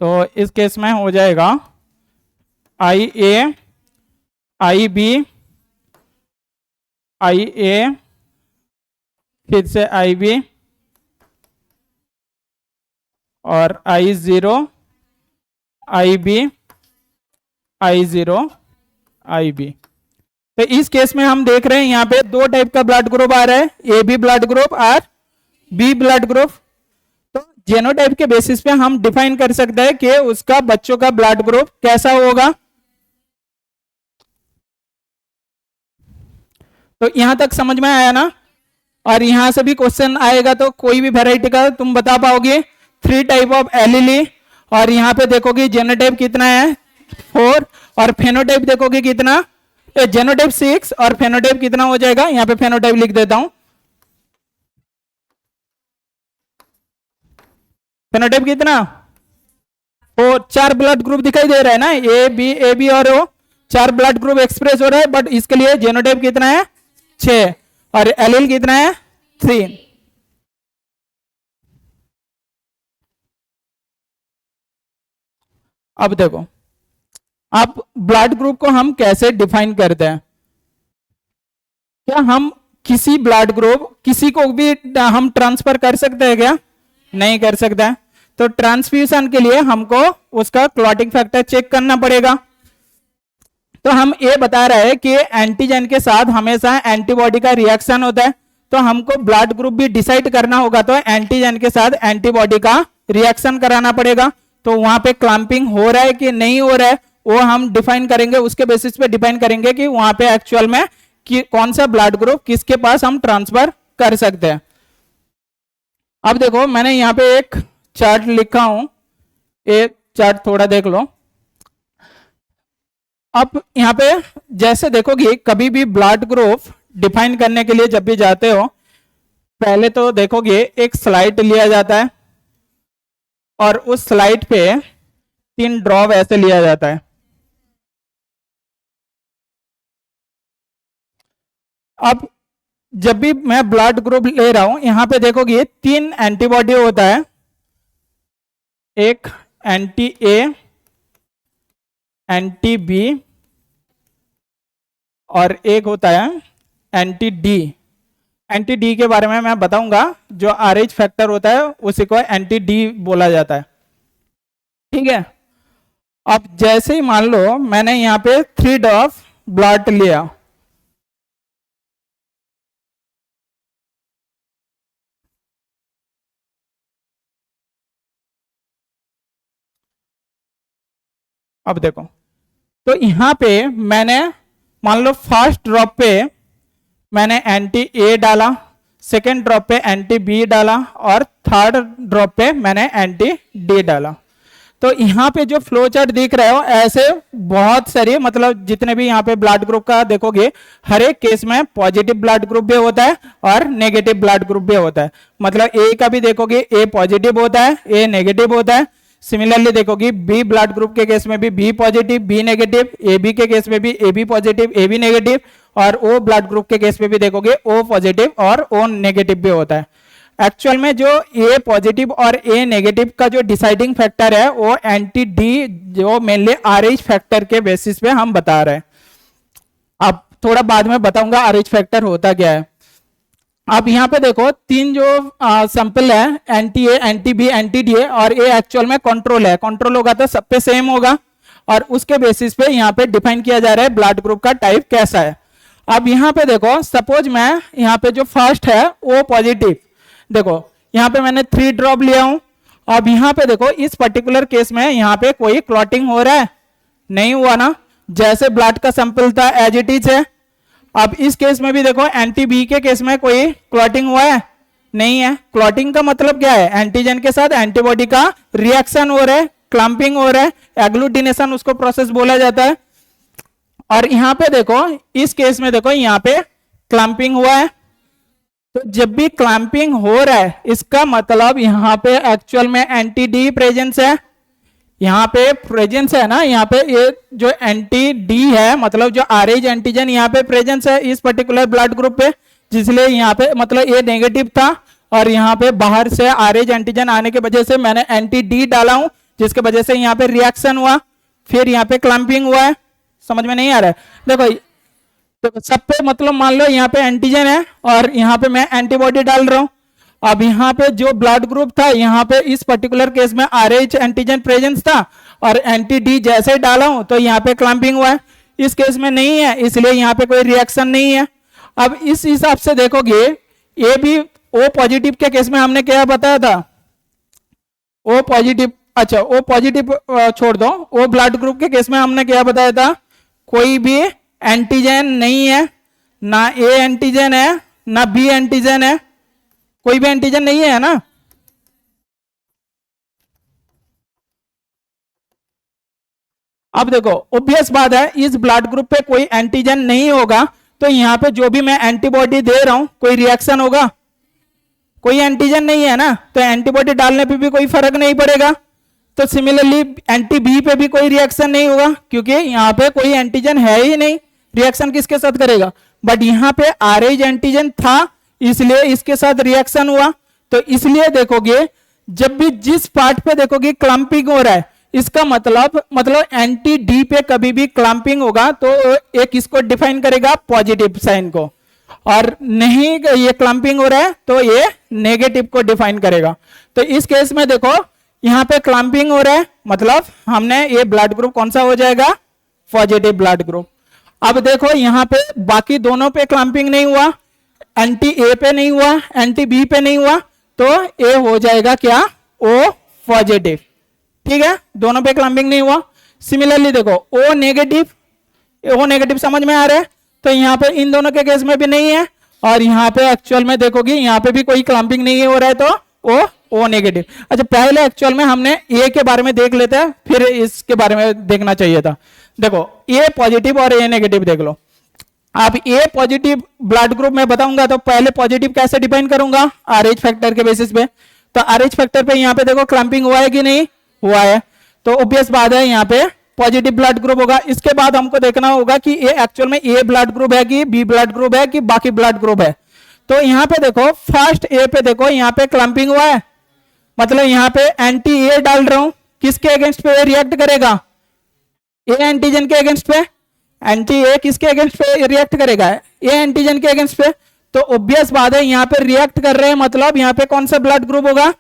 तो इस केस में हो जाएगा IA IB IA, फिर से IB, और I0 IB I0 IB। तो इस केस में हम देख रहे हैं यहाँ पे 2 टाइप का ब्लड ग्रुप आ रहा है, AB ब्लड ग्रुप और B ब्लड ग्रुप। तो जेनोटाइप के बेसिस पे हम डिफाइन कर सकते हैं कि उसका बच्चों का ब्लड ग्रुप कैसा होगा। तो यहां तक समझ में आया ना? और यहां से भी क्वेश्चन आएगा तो कोई भी वैरायटी का तुम बता पाओगे। 3 टाइप ऑफ एलीली, और यहां पे देखोगे जेनोटाइप कितना है 4, और फेनोटाइप देखोगे कितना, जेनोटाइप 6, और फेनोटाइप कितना हो जाएगा, यहां पे फेनोटाइप लिख देता हूं, फेनोटाइप कितना 4। 4 ब्लड ग्रुप दिखाई दे रहा है ना, ए बी और ओ, 4 ब्लड ग्रुप एक्सप्रेस हो रहा है, बट इसके लिए जेनोटाइप कितना है 6, और एलील कितना है 3। अब देखो, अब ब्लड ग्रुप को हम कैसे डिफाइन करते हैं? क्या हम किसी ब्लड ग्रुप किसी को भी हम ट्रांसफर कर सकते हैं क्या? नहीं कर सकते हैं। तो ट्रांसफ्यूजन के लिए हमको उसका क्लॉटिंग फैक्टर चेक करना पड़ेगा। तो हम ये बता रहे हैं कि एंटीजन के साथ हमेशा एंटीबॉडी का रिएक्शन होता है, तो हमको ब्लड ग्रुप भी डिसाइड करना होगा, तो एंटीजन के साथ एंटीबॉडी का रिएक्शन कराना पड़ेगा। तो वहां पे क्लैंपिंग हो रहा है कि नहीं हो रहा है वो हम डिफाइन करेंगे, उसके बेसिस पे डिफाइन करेंगे कि वहां पे एक्चुअल में कि कौन सा ब्लड ग्रुप किसके पास हम ट्रांसफर कर सकते हैं। अब देखो, मैंने यहाँ पे एक चार्ट लिखा हूं, एक चार्ट थोड़ा देख लो। अब यहाँ पे जैसे देखोगे, कभी भी ब्लड ग्रुप डिफाइन करने के लिए जब भी जाते हो, पहले तो देखोगे एक स्लाइड लिया जाता है, और उस स्लाइड पे 3 ड्रॉप ऐसे लिया जाता है। अब जब भी मैं ब्लड ग्रुप ले रहा हूं, यहां पे देखोगे 3 एंटीबॉडी होता है, एक एंटी ए, एंटी बी, और एक होता है एंटी डी। एंटी डी के बारे में मैं बताऊंगा, जो RH फैक्टर होता है उसी को एंटी डी बोला जाता है, ठीक है। अब जैसे ही मान लो मैंने यहाँ पे 3 ड्रॉप ब्लड लिया, अब देखो, तो यहां पे मैंने मान लो फर्स्ट ड्रॉप पे मैंने एंटी ए डाला, सेकेंड ड्रॉप पे एंटी बी डाला, और थर्ड ड्रॉप पे मैंने एंटी डी डाला। तो यहाँ पे जो फ्लो चार्ट दिख रहे हो ऐसे बहुत सारे, मतलब जितने भी यहाँ पे ब्लड ग्रुप का देखोगे, हर एक केस में पॉजिटिव ब्लड ग्रुप भी होता है और नेगेटिव ब्लड ग्रुप भी होता है। मतलब ए का भी देखोगे ए पॉजिटिव होता है, ए नेगेटिव होता है। सिमिलरली देखोगे बी ब्लड ग्रुप के केस में भी B positive B negative, A B के केस में भी A B positive A B negative, और ओ ब्लड ग्रुप के केस में भी देखोगे ओ पॉजिटिव और ओ नेगेटिव भी होता है। एक्चुअल में जो ए पॉजिटिव और ए नेगेटिव का जो डिसाइडिंग फैक्टर है वो एंटी डी, जो मेनली आरएच फैक्टर के बेसिस पे हम बता रहे हैं। अब थोड़ा बाद में बताऊंगा आरएच फैक्टर होता क्या है। अब यहाँ पे देखो तीन जो सैंपल है, anti A, anti B, anti D, और ए एक्चुअल में कंट्रोल है। कंट्रोल होगा तो सब पे सेम होगा, और उसके बेसिस पे यहाँ पे डिफाइन किया जा रहा है ब्लड ग्रुप का टाइप कैसा है। अब यहाँ पे देखो सपोज मैं यहाँ पे जो फर्स्ट है ओ पॉजिटिव, देखो यहाँ पे मैंने 3 ड्रॉप लिया हूं। अब यहाँ पे देखो इस पर्टिकुलर केस में यहाँ पे कोई क्लॉटिंग हो रहा है, नहीं हुआ ना, जैसे ब्लड का सैंपल था एज इट इज है। अब इस केस में भी देखो एंटी बी के केस में कोई क्लॉटिंग हुआ है, नहीं है। क्लॉटिंग का मतलब क्या है, एंटीजन के साथ एंटीबॉडी का रिएक्शन हो रहा है, क्लम्पिंग हो रहा है, एग्लूटिनेशन उसको प्रोसेस बोला जाता है। और यहाँ पे देखो इस केस में देखो यहाँ पे क्लम्पिंग हुआ है। तो जब भी क्लैंपिंग हो रहा है इसका मतलब यहाँ पे एक्चुअल में एंटी डी प्रेजेंस है, यहाँ पे प्रेजेंस है ना, यहाँ पे ये जो एंटी डी है मतलब जो आरएच एंटीजन यहाँ पे प्रेजेंस है इस पर्टिकुलर ब्लड ग्रुप पे, जिसलिए यहाँ पे मतलब ये नेगेटिव था और यहाँ पे बाहर से आरएच एंटीजन आने की वजह से मैंने एंटी डी डाला हूं, जिसके वजह से यहाँ पे रिएक्शन हुआ, फिर यहाँ पे क्लैंपिंग हुआ है। समझ में नहीं आ रहा है? देखो तो सब पे मतलब मान लो यहाँ पे एंटीजन है और यहाँ पे मैं एंटीबॉडी डाल रहा हूँ। अब यहाँ पे जो ब्लड ग्रुप था यहाँ पे इस पर्टिकुलर केस में आरएच एंटीजन प्रेजेंस था और एंटी डी जैसे डाला हूं तो यहाँ पे क्लैंपिंग हुआ है। इस केस में नहीं है इसलिए यहाँ पे कोई रिएक्शन नहीं है। अब इस हिसाब से देखोगे ये भी ओ पॉजिटिव के केस में हमने क्या बताया था, ओ पॉजिटिव, अच्छा ओ पॉजिटिव छोड़ दो, ओ ब्लड ग्रुप के केस में हमने क्या बताया था, कोई भी एंटीजन नहीं है, ना ए एंटीजन है ना बी एंटीजन है, कोई भी एंटीजन नहीं है ना। अब देखो ऑब्वियस बात है इस ब्लड ग्रुप पे कोई एंटीजन नहीं होगा तो यहाँ पे जो भी मैं एंटीबॉडी दे रहा हूं कोई रिएक्शन होगा, कोई एंटीजन नहीं है ना, तो एंटीबॉडी डालने पे भी कोई फर्क नहीं पड़ेगा। तो सिमिलरली एंटी बी पे भी कोई रिएक्शन नहीं होगा क्योंकि यहाँ पे कोई एंटीजन है ही नहीं, रिएक्शन किसके साथ करेगा। बट यहाँ पे आरएच एंटीजन था इसलिए इसके साथ रिएक्शन हुआ। तो इसलिए देखोगे जब भी जिस पार्ट पे देखोगे क्लम्पिंग हो रहा है इसका मतलब एंटी डी पे कभी भी क्लम्पिंग होगा तो एक इसको डिफाइन करेगा पॉजिटिव साइन को, और नहीं ये क्लम्पिंग हो रहा है तो ये नेगेटिव को डिफाइन करेगा। तो इस केस में देखो यहाँ पे क्लम्पिंग हो रहा है मतलब हमने ये ब्लड ग्रुप कौन सा हो जाएगा, पॉजिटिव ब्लड ग्रुप। अब देखो यहाँ पे बाकी दोनों पे क्लम्पिंग नहीं हुआ, एंटी ए पे नहीं हुआ, एंटी बी पे नहीं हुआ, तो ए हो जाएगा क्या, ओ पॉजिटिव। ठीक है, दोनों पे क्लम्पिंग नहीं हुआ। सिमिलरली देखो ओ नेगेटिव समझ में आ रहा है, तो यहाँ पे इन दोनों के केस में भी नहीं है और यहाँ पे एक्चुअल में देखोगे यहाँ पे भी कोई क्लम्पिंग नहीं हो रहा है तो ओ नेगेटिव। अच्छा पहले एक्चुअल में हमने ए के बारे में देख लेते हैं फिर इसके बारे में देखना चाहिए था। देखो ए पॉजिटिव और ए नेगेटिव देख लो। अब ए पॉजिटिव ब्लड ग्रुप में बताऊंगा तो पहले पॉजिटिव कैसे डिफाइन करूंगा, आरएच फैक्टर के बेसिस पे। तो आरएच फैक्टर पे यहाँ पे देखो क्लम्पिंग हुआ है कि नहीं हुआ है, तो ऑब्वियस बात है यहाँ पे पॉजिटिव ब्लड ग्रुप होगा। इसके बाद हमको देखना होगा कि ये एक्चुअल में ए ब्लड ग्रुप है कि बी ब्लड ग्रुप है कि बाकी ब्लड ग्रुप है। तो यहाँ पे देखो फर्स्ट ए पे देखो यहाँ पे क्लम्पिंग हुआ है, मतलब यहाँ पे एंटी ए डाल रहा हूं, किसके अगेंस्ट पे रिएक्ट करेगा, ए एंटीजन के अगेंस्ट पे। एंटी ए किसके अगेंस्ट पे रिएक्ट करेगा, ए एंटीजन के अगेंस्ट पे। तो ऑब्वियस बात है यहाँ पे रिएक्ट कर रहे हैं मतलब यहाँ पे कौन सा ब्लड ग्रुप होगा,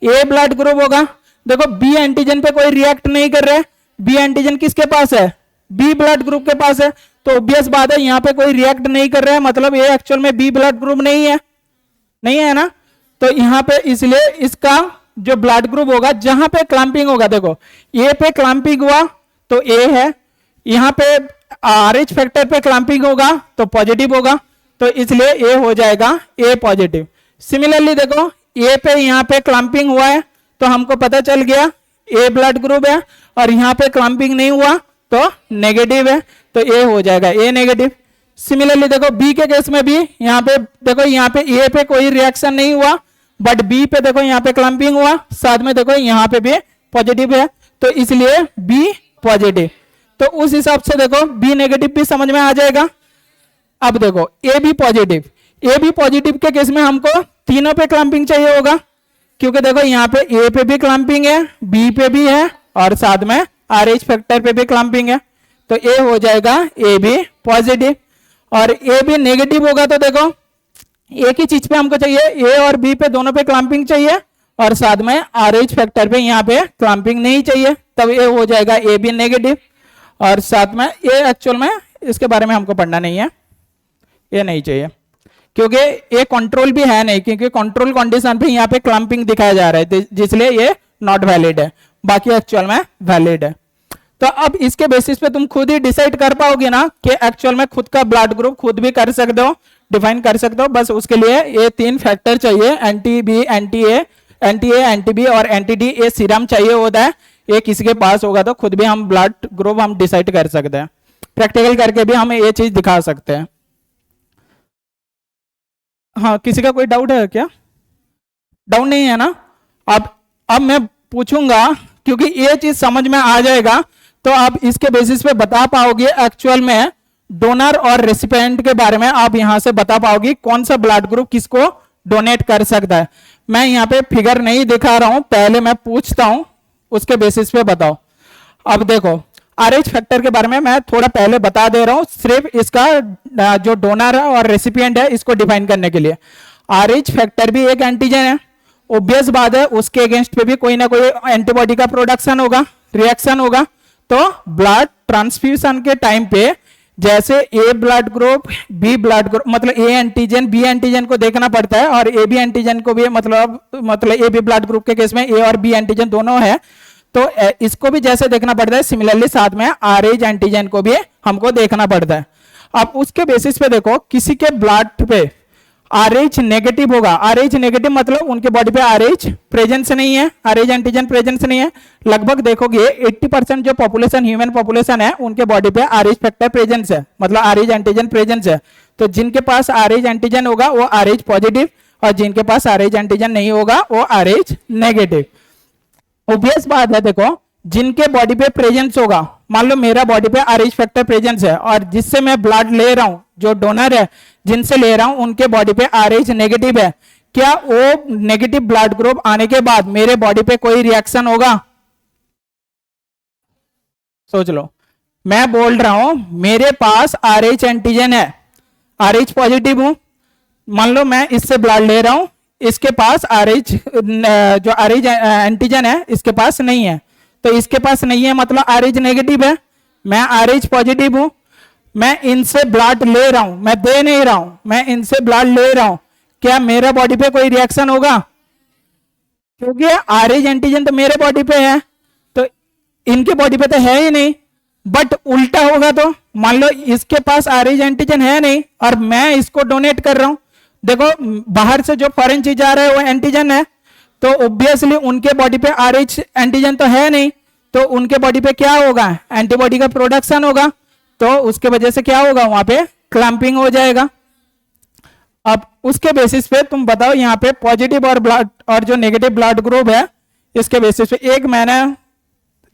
ए ब्लड ग्रुप होगा। देखो बी एंटीजन पे कोई रिएक्ट नहीं कर रहे, बी एंटीजन किसके पास है, बी ब्लड ग्रुप के पास है। तो ऑब्वियस बात है यहाँ पे कोई रिएक्ट नहीं कर रहा है मतलब ये एक्चुअल में बी ब्लड ग्रुप नहीं है ना। तो यहाँ पे इसलिए इसका जो ब्लड ग्रुप होगा जहां पे क्लम्पिंग होगा, देखो ए पे क्लम्पिंग हुआ तो ए है, यहाँ पे आरएच फैक्टर पे क्लम्पिंग होगा तो पॉजिटिव होगा, तो इसलिए ए हो जाएगा ए पॉजिटिव। सिमिलरली देखो ए पे यहाँ पे क्लम्पिंग हुआ है तो हमको पता चल गया ए ब्लड ग्रुप है और यहाँ पे क्लम्पिंग नहीं हुआ तो नेगेटिव है, तो ए हो जाएगा ए नेगेटिव। सिमिलरली देखो बी के केस में भी यहाँ पे देखो, यहाँ पे ए पे कोई रिएक्शन नहीं हुआ बट बी पे देखो यहाँ पे क्लम्पिंग हुआ, साथ में देखो यहाँ पे भी पॉजिटिव है, तो इसलिए बी पॉजिटिव। तो उस हिसाब से देखो बी नेगेटिव भी समझ में आ जाएगा। अब देखो A B positive, A B positive के केस में हमको तीनों पे क्लम्पिंग चाहिए होगा, क्योंकि देखो यहाँ पे ए पे भी क्लम्पिंग है, बी पे भी है और साथ में RH फैक्टर पे भी क्लम्पिंग है, तो ए हो जाएगा ए बी पॉजिटिव। और ए बी नेगेटिव होगा तो देखो एक ही चीज पे हमको चाहिए, ए और बी पे दोनों पे क्लम्पिंग चाहिए और साथ में RH फैक्टर पे यहाँ पे क्लम्पिंग नहीं चाहिए, तब ए हो जाएगा ए बी नेगेटिव। और साथ में ए एक्चुअल में इसके बारे में हमको पढ़ना नहीं है, ये नहीं चाहिए क्योंकि ये कंट्रोल भी है नहीं, क्योंकि कंट्रोल कंडीशन पे यहाँ पे क्लम्पिंग दिखाया जा रहा है, जिसलिए ये नॉट वैलिड है, बाकी एक्चुअल में वैलिड है। तो अब इसके बेसिस पे तुम खुद ही डिसाइड कर पाओगे ना कि एक्चुअल में खुद का ब्लड ग्रुप खुद भी कर सकते हो, डिफाइन कर सकते हो। बस उसके लिए ये 3 फैक्टर चाहिए, anti B, anti A, anti B और एंटी डी, ये सीरम चाहिए होता है। ये किसी के पास होगा तो खुद भी हम ब्लड ग्रुप हम डिसाइड कर सकते हैं, प्रैक्टिकल करके भी हम ये चीज दिखा सकते हैं। हाँ, किसी का कोई डाउट है क्या? डाउट नहीं है ना? अब मैं पूछूंगा, क्योंकि ये चीज समझ में आ जाएगा तो आप इसके बेसिस पे बता पाओगे एक्चुअल में डोनर और रेसिपिएंट के बारे में, आप यहां से बता पाओगे कौन सा ब्लड ग्रुप किसको डोनेट कर सकता है। मैं यहाँ पे फिगर नहीं दिखा रहा हूं, पहले मैं पूछता हूं, उसके बेसिस पे बताओ। अब देखो RH फैक्टर के बारे में मैं थोड़ा पहले बता दे रहा हूं, सिर्फ इसका जो डोनर है और रेसिपिएंट है इसको डिफाइन करने के लिए। RH फैक्टर भी एक एंटीजन है, ऑब्वियस बात है उसके अगेंस्ट पे भी कोई ना कोई एंटीबॉडी का प्रोडक्शन होगा, रिएक्शन होगा। तो ब्लड ट्रांसफ्यूजन के टाइम पे जैसे A blood group, B blood group, मतलब ए एंटीजन बी एंटीजन को देखना पड़ता है और ए बी एंटीजन को भी, मतलब ए बी ब्लड ग्रुप के केस में ए और बी एंटीजन दोनों है, तो इसको भी जैसे देखना पड़ता है, सिमिलरली साथ में RH एंटीजन को भी हमको देखना पड़ता है। अब उसके बेसिस पे देखो किसी के ब्लड पे RH नेगेटिव होगा, RH नेगेटिव मतलब उनके बॉडी पे RH प्रेजेंस नहीं है, RH एंटीजन प्रेजेंस नहीं है। लगभग देखोगे 80% जो पॉपुलेशन, ह्यूमन पॉपुलेशन है, उनके बॉडी पे RH फैक्टर प्रेजेंस है, मतलब RH एंटीजन प्रेजेंस है। तो जिनके पास RH एंटीजन होगा वो RH पॉजिटिव और जिनके पास RH एंटीजन नहीं होगा वो RH नेगेटिव। ऑब्वियस बात है, देखो जिनके बॉडी पे प्रेजेंस होगा, मान लो मेरा बॉडी पे RH फैक्टर प्रेजेंस है और जिससे मैं ब्लड ले रहा हूं, जो डोनर है जिनसे ले रहा हूं, उनके बॉडी पे RH नेगेटिव है, क्या वो नेगेटिव ब्लड ग्रुप आने के बाद मेरे बॉडी पे कोई रिएक्शन होगा? सोच लो, मैं बोल रहा हूं मेरे पास RH एंटीजन है, RH पॉजिटिव हूं, मान लो मैं इससे ब्लड ले रहा हूं, इसके पास RH जो RH एंटीजन है इसके पास नहीं है, तो इसके पास नहीं है मतलब RH नेगेटिव है, मैं RH पॉजिटिव हूं, मैं इनसे ब्लड ले रहा हूं, मैं दे नहीं रहा हूं, मैं इनसे ब्लड ले रहा हूं, क्या मेरे बॉडी पे कोई रिएक्शन होगा? क्योंकि RH एंटीजन तो मेरे बॉडी पे है, तो इनके बॉडी पे तो है ही नहीं। बट उल्टा होगा तो मान लो इसके पास RH एंटीजन है नहीं और मैं इसको डोनेट कर रहा हूं, देखो बाहर से जो फॉरेन चीज आ रहा है वो एंटीजन है, तो ऑब्वियसली उनके बॉडी पे RH एंटीजन तो है नहीं, तो उनके बॉडी पे क्या होगा? एंटीबॉडी का प्रोडक्शन होगा, तो उसके वजह से क्या होगा? वहां पे क्लम्पिंग हो जाएगा। अब उसके बेसिस पे तुम बताओ यहाँ पे पॉजिटिव और ब्लड और जो नेगेटिव ब्लड ग्रुप है, इसके बेसिस पे एक मैंने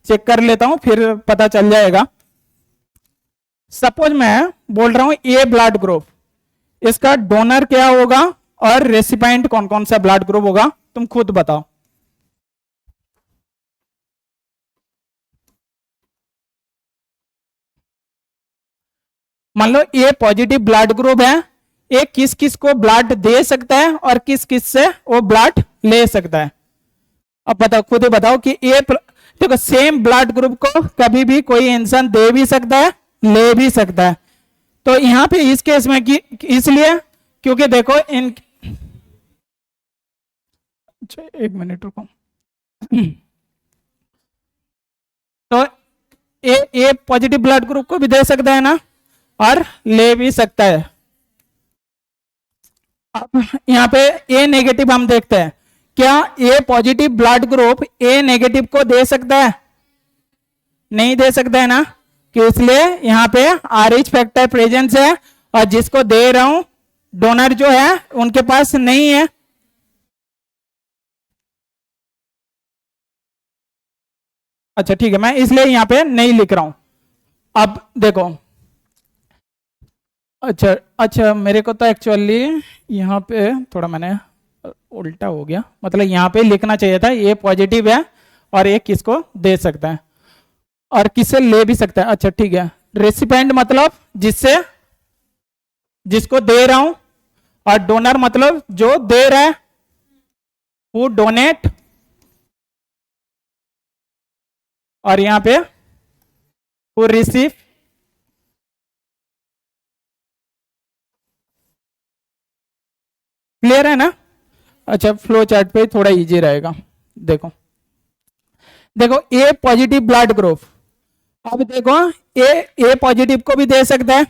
चेक कर लेता हूं फिर पता चल जाएगा। सपोज मैं बोल रहा हूं ए ब्लड ग्रुप, इसका डोनर क्या होगा और रेसिपिएंट कौन कौन सा ब्लड ग्रुप होगा, तुम खुद बताओ। मान लो ए पॉजिटिव ब्लड ग्रुप है, ए किस किस को ब्लड दे सकता है और किस किस से वो ब्लड ले सकता है। अब बताओ, खुद ही बताओ कि ए, देखो सेम ब्लड ग्रुप को कभी भी कोई इंसान दे भी सकता है, ले भी सकता है। तो यहां पे इस केस में कि इसलिए क्योंकि देखो इन, एक मिनट रुको, तो ए पॉजिटिव ब्लड ग्रुप को भी दे सकता है ना और ले भी सकता है। अब यहाँ पे ए नेगेटिव हम देखते हैं, क्या A positive blood group A negative को दे सकता है? नहीं दे सकता है ना, कि इसलिए यहाँ पे RH फैक्टर प्रेजेंस है और जिसको दे रहा हूं डोनर जो है उनके पास नहीं है। अच्छा ठीक है, मैं इसलिए यहाँ पे नहीं लिख रहा हूं। अब देखो, अच्छा अच्छा, मेरे को तो एक्चुअली यहाँ पे थोड़ा मैंने उल्टा हो गया, मतलब यहाँ पे लिखना चाहिए था ये पॉजिटिव है और ये किसको दे सकता है और किससे ले भी सकता है। अच्छा ठीक है, रेसिपेंट मतलब जिससे, जिसको दे रहा हूं, और डोनर मतलब जो दे रहा है, हु डोनेट, और यहां पे हु रिसीव। क्लियर है ना? अच्छा, फ्लो चार्ट पे थोड़ा इजी रहेगा। देखो देखो, ए पॉजिटिव ब्लड ग्रुप, अब देखो ए पॉजिटिव को भी दे सकता है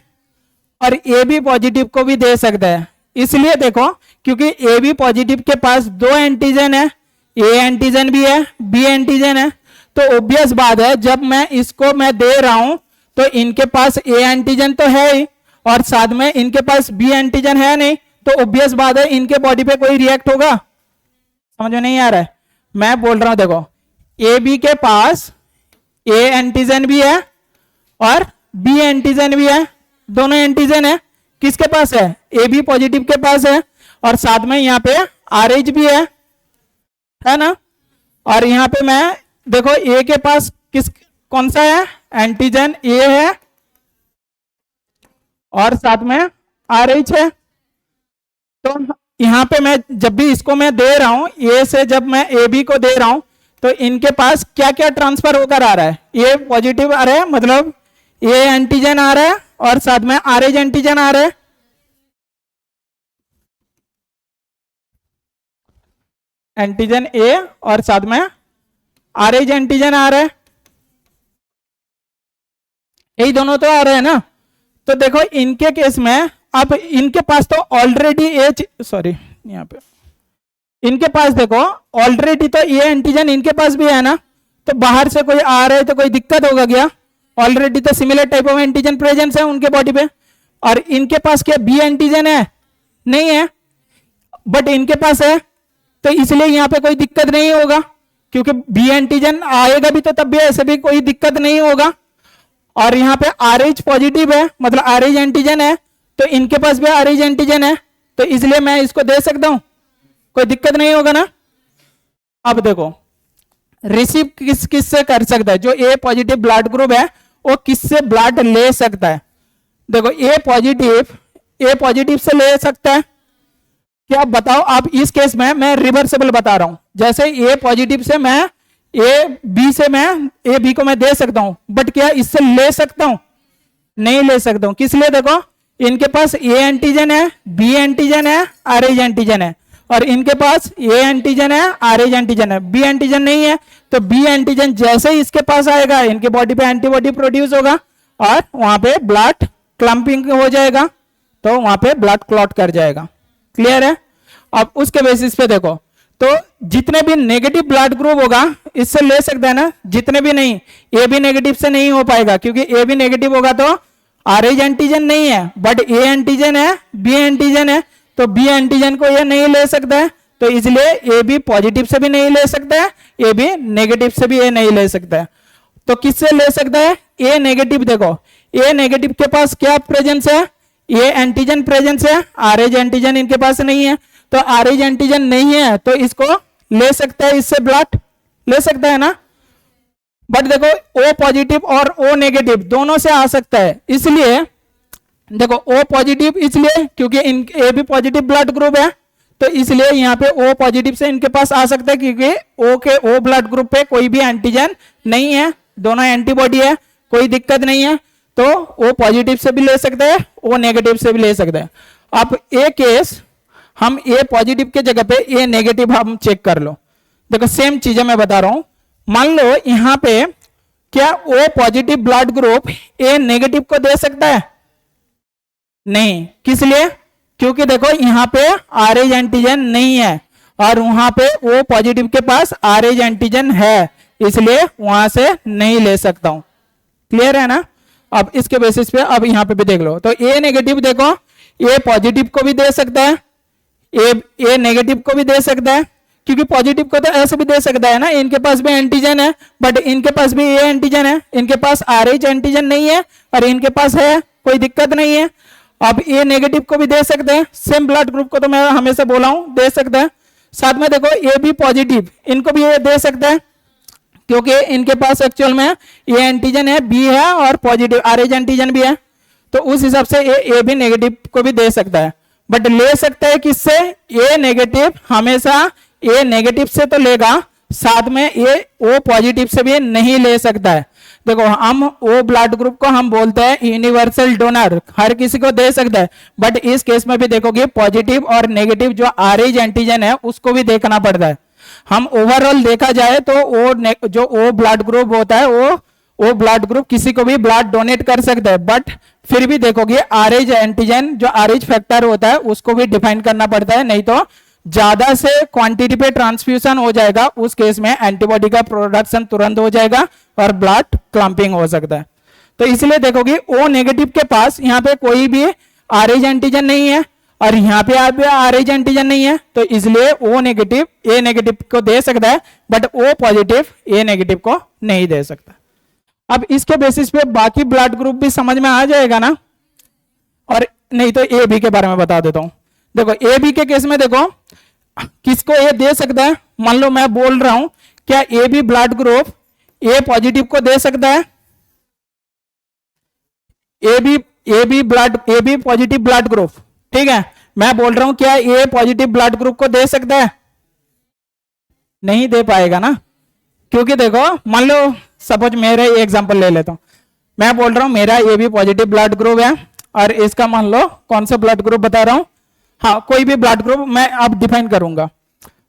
और ए बी पॉजिटिव को भी दे सकता है। इसलिए देखो, क्योंकि ए बी पॉजिटिव के पास दो एंटीजन है, ए एंटीजन भी है, बी एंटीजन है, तो ऑब्वियस बात है जब मैं इसको मैं दे रहा हूं तो इनके पास ए एंटीजन तो है ही और साथ में इनके पास बी एंटीजन है नहीं, तो ऑब्वियस बात है इनके बॉडी पे कोई रिएक्ट होगा। समझ में नहीं आ रहा है? मैं बोल रहा हूं देखो, ए बी के पास ए एंटीजन भी है और बी एंटीजन भी है, दोनों एंटीजन है। किसके पास है? ए बी पॉजिटिव के पास है और साथ में यहाँ पे RH भी है ना। और यहाँ पे मैं देखो ए के पास किस कौन सा है? एंटीजन ए है और साथ में RH है। तो यहां पे मैं जब भी इसको मैं दे रहा हूं, ए से जब मैं ए बी को दे रहा हूं तो इनके पास क्या क्या ट्रांसफर होकर आ रहा है? ए पॉजिटिव आ रहा है, मतलब ए एंटीजन आ रहा है और साथ में RH एंटीजन आ रहा है। एंटीजन ए और साथ में RH एंटीजन आ रहा है, यही दोनों तो आ रहे हैं ना। तो देखो इनके केस में अब इनके पास तो ऑलरेडी सॉरी यहाँ पे इनके पास देखो ऑलरेडी तो ये एंटीजन इनके पास भी है ना, तो बाहर से कोई आ रहा है तो कोई दिक्कत होगा क्या? ऑलरेडी तो similar type of antigen presence है उनके बॉडी पे। और इनके पास क्या बी एंटीजन है? नहीं है, बट इनके पास है, तो इसलिए यहां पे कोई दिक्कत नहीं होगा, क्योंकि बी एंटीजन आएगा भी तो तब भी ऐसे भी कोई दिक्कत नहीं होगा। और यहाँ पे RH पॉजिटिव है, मतलब RH एंटीजन है, तो इनके पास भी RH एंटीजन है, तो इसलिए मैं इसको दे सकता हूं, कोई दिक्कत नहीं होगा ना। अब देखो रिसीव किस से कर सकता है? जो ए पॉजिटिव ब्लड ग्रुप है वो किससे ब्लड ले सकता है? देखो ए पॉजिटिव से ले सकता है क्या? बताओ आप। इस केस में मैं रिवर्सेबल बता रहा हूं, जैसे ए पॉजिटिव से मैं ए बी को मैं दे सकता हूं, बट क्या इससे ले सकता हूं? नहीं ले सकता हूं। किस लिए? देखो इनके पास ए एंटीजन है, बी एंटीजन है, RH एंटीजन है, और इनके पास ए एंटीजन है, RH एंटीजन है, बी एंटीजन नहीं है। तो बी एंटीजन जैसे ही इसके पास आएगा इनके बॉडी पे एंटीबॉडी प्रोड्यूस होगा और वहां पे ब्लड क्लम्पिंग हो जाएगा, तो वहां पे ब्लड क्लॉट कर जाएगा। क्लियर है? अब उसके बेसिस पे देखो, तो जितने भी नेगेटिव ब्लड ग्रुप होगा इससे ले सकता है ना, जितने भी नहीं। ए बी नेगेटिव से नहीं हो पाएगा, क्योंकि ए बी नेगेटिव होगा तो RH एंटीजन नहीं है, बट ए एंटीजन है, बी एंटीजन है, तो बी एंटीजन को ये नहीं ले सकता है, तो इसलिए ए बी पॉजिटिव से भी नहीं ले सकता है, ए बी नेगेटिव से भी ये नहीं ले सकता है। तो किससे ले सकता है? ए नेगेटिव। देखो ए नेगेटिव के पास क्या प्रेजेंस है? ए एंटीजन प्रेजेंस है, RH एंटीजन इनके पास नहीं है, तो RH एंटीजन नहीं है तो इसको ले सकता है, इससे ब्लड ले सकता है ना। बट देखो O पॉजिटिव और O नेगेटिव दोनों से आ सकता है, इसलिए देखो O पॉजिटिव इसलिए क्योंकि इन ए भी पॉजिटिव ब्लड ग्रुप है, तो इसलिए यहाँ पे O पॉजिटिव से इनके पास आ सकता है, क्योंकि O ब्लड ग्रुप पे कोई भी एंटीजन नहीं है, दोनों एंटीबॉडी है, कोई दिक्कत नहीं है, तो O पॉजिटिव से भी ले सकता है, O नेगेटिव से भी ले सकता है। अब ए केस हम ए पॉजिटिव के जगह पे ए नेगेटिव हम चेक कर लो। देखो सेम चीजें मैं बता रहा हूं, मान लो यहां पे क्या O positive blood group A negative को दे सकता है? नहीं। किस लिए? क्योंकि देखो यहां पे RH एंटीजन नहीं है और वहां पे ओ पॉजिटिव के पास RH एंटीजन है, इसलिए वहां से नहीं ले सकता हूं। क्लियर है ना? अब इसके बेसिस पे अब यहां पे भी देख लो, तो ए नेगेटिव देखो, ए पॉजिटिव को भी दे सकता है, ए नेगेटिव को भी दे सकता है, क्योंकि पॉजिटिव को तो ऐसे भी दे सकता है ना, इनके पास भी एंटीजन है, बट इनके पास भी ए एंटीजन है, इनके पास RH एंटीजन नहीं है और इनके पास है, कोई दिक्कत नहीं है। अब ए नेगेटिव को भी दे सकते हैं, सेम ब्लड ग्रुप को तो मैं हमेशा बोला हूं दे सकते हैं। साथ में देखो ए बी पॉजिटिव, इनको भी ये दे सकता है, क्योंकि इनके पास एक्चुअल में ए एंटीजन है, बी है और पॉजिटिव RH एंटीजन भी है, तो उस हिसाब से ए बी नेगेटिव को भी दे सकता है। बट ले सकता है किससे? ए नेगेटिव हमेशा ए नेगेटिव से तो लेगा, साथ में ए ओ पॉजिटिव से भी नहीं ले सकता है। देखो हम ओ ब्लड ग्रुप को हम बोलते हैं यूनिवर्सल डोनर, हर किसी को दे सकता है, बट इस केस में भी देखोगे पॉजिटिव और नेगेटिव जो RH एंटीजन है उसको भी देखना पड़ता है। हम ओवरऑल देखा जाए तो जो ओ ब्लड ग्रुप होता है वो ब्लड ग्रुप किसी को भी ब्लड डोनेट कर सकता है, बट फिर भी देखोगे RH एंटीजन जो RH फैक्टर होता है उसको भी डिफाइन करना पड़ता है, नहीं तो ज्यादा से क्वांटिटी पे ट्रांसफ्यूजन हो जाएगा, उस केस में एंटीबॉडी का प्रोडक्शन तुरंत हो जाएगा और ब्लड क्लम्पिंग हो सकता है। तो इसलिए देखोगे ओ नेगेटिव के पास यहाँ पे कोई भी RH एंटीजन नहीं है और यहाँ पे आप RH एंटीजन नहीं है, तो इसलिए ओ नेगेटिव ए नेगेटिव को दे सकता है, but O positive A negative को नहीं दे सकता। अब इसके बेसिस पे बाकी ब्लड ग्रुप भी समझ में आ जाएगा ना, और नहीं तो ए बी के बारे में बता देता हूं। देखो ए बी के केस में देखो किसको ए दे सकता है, मान लो मैं बोल रहा हूं क्या A B blood group A positive को दे सकता है? A B positive blood group, ठीक है, मैं बोल रहा हूं क्या ए पॉजिटिव ब्लड ग्रुप को दे सकता है? नहीं दे पाएगा ना, क्योंकि देखो मान लो सपोज मेरा एग्जांपल ले लेता हूं, मैं बोल रहा हूं मेरा A B positive blood group है और इसका मान लो कौन सा ब्लड ग्रुप बता रहा हूं, हाँ कोई भी ब्लड ग्रुप मैं अब डिफाइन करूंगा।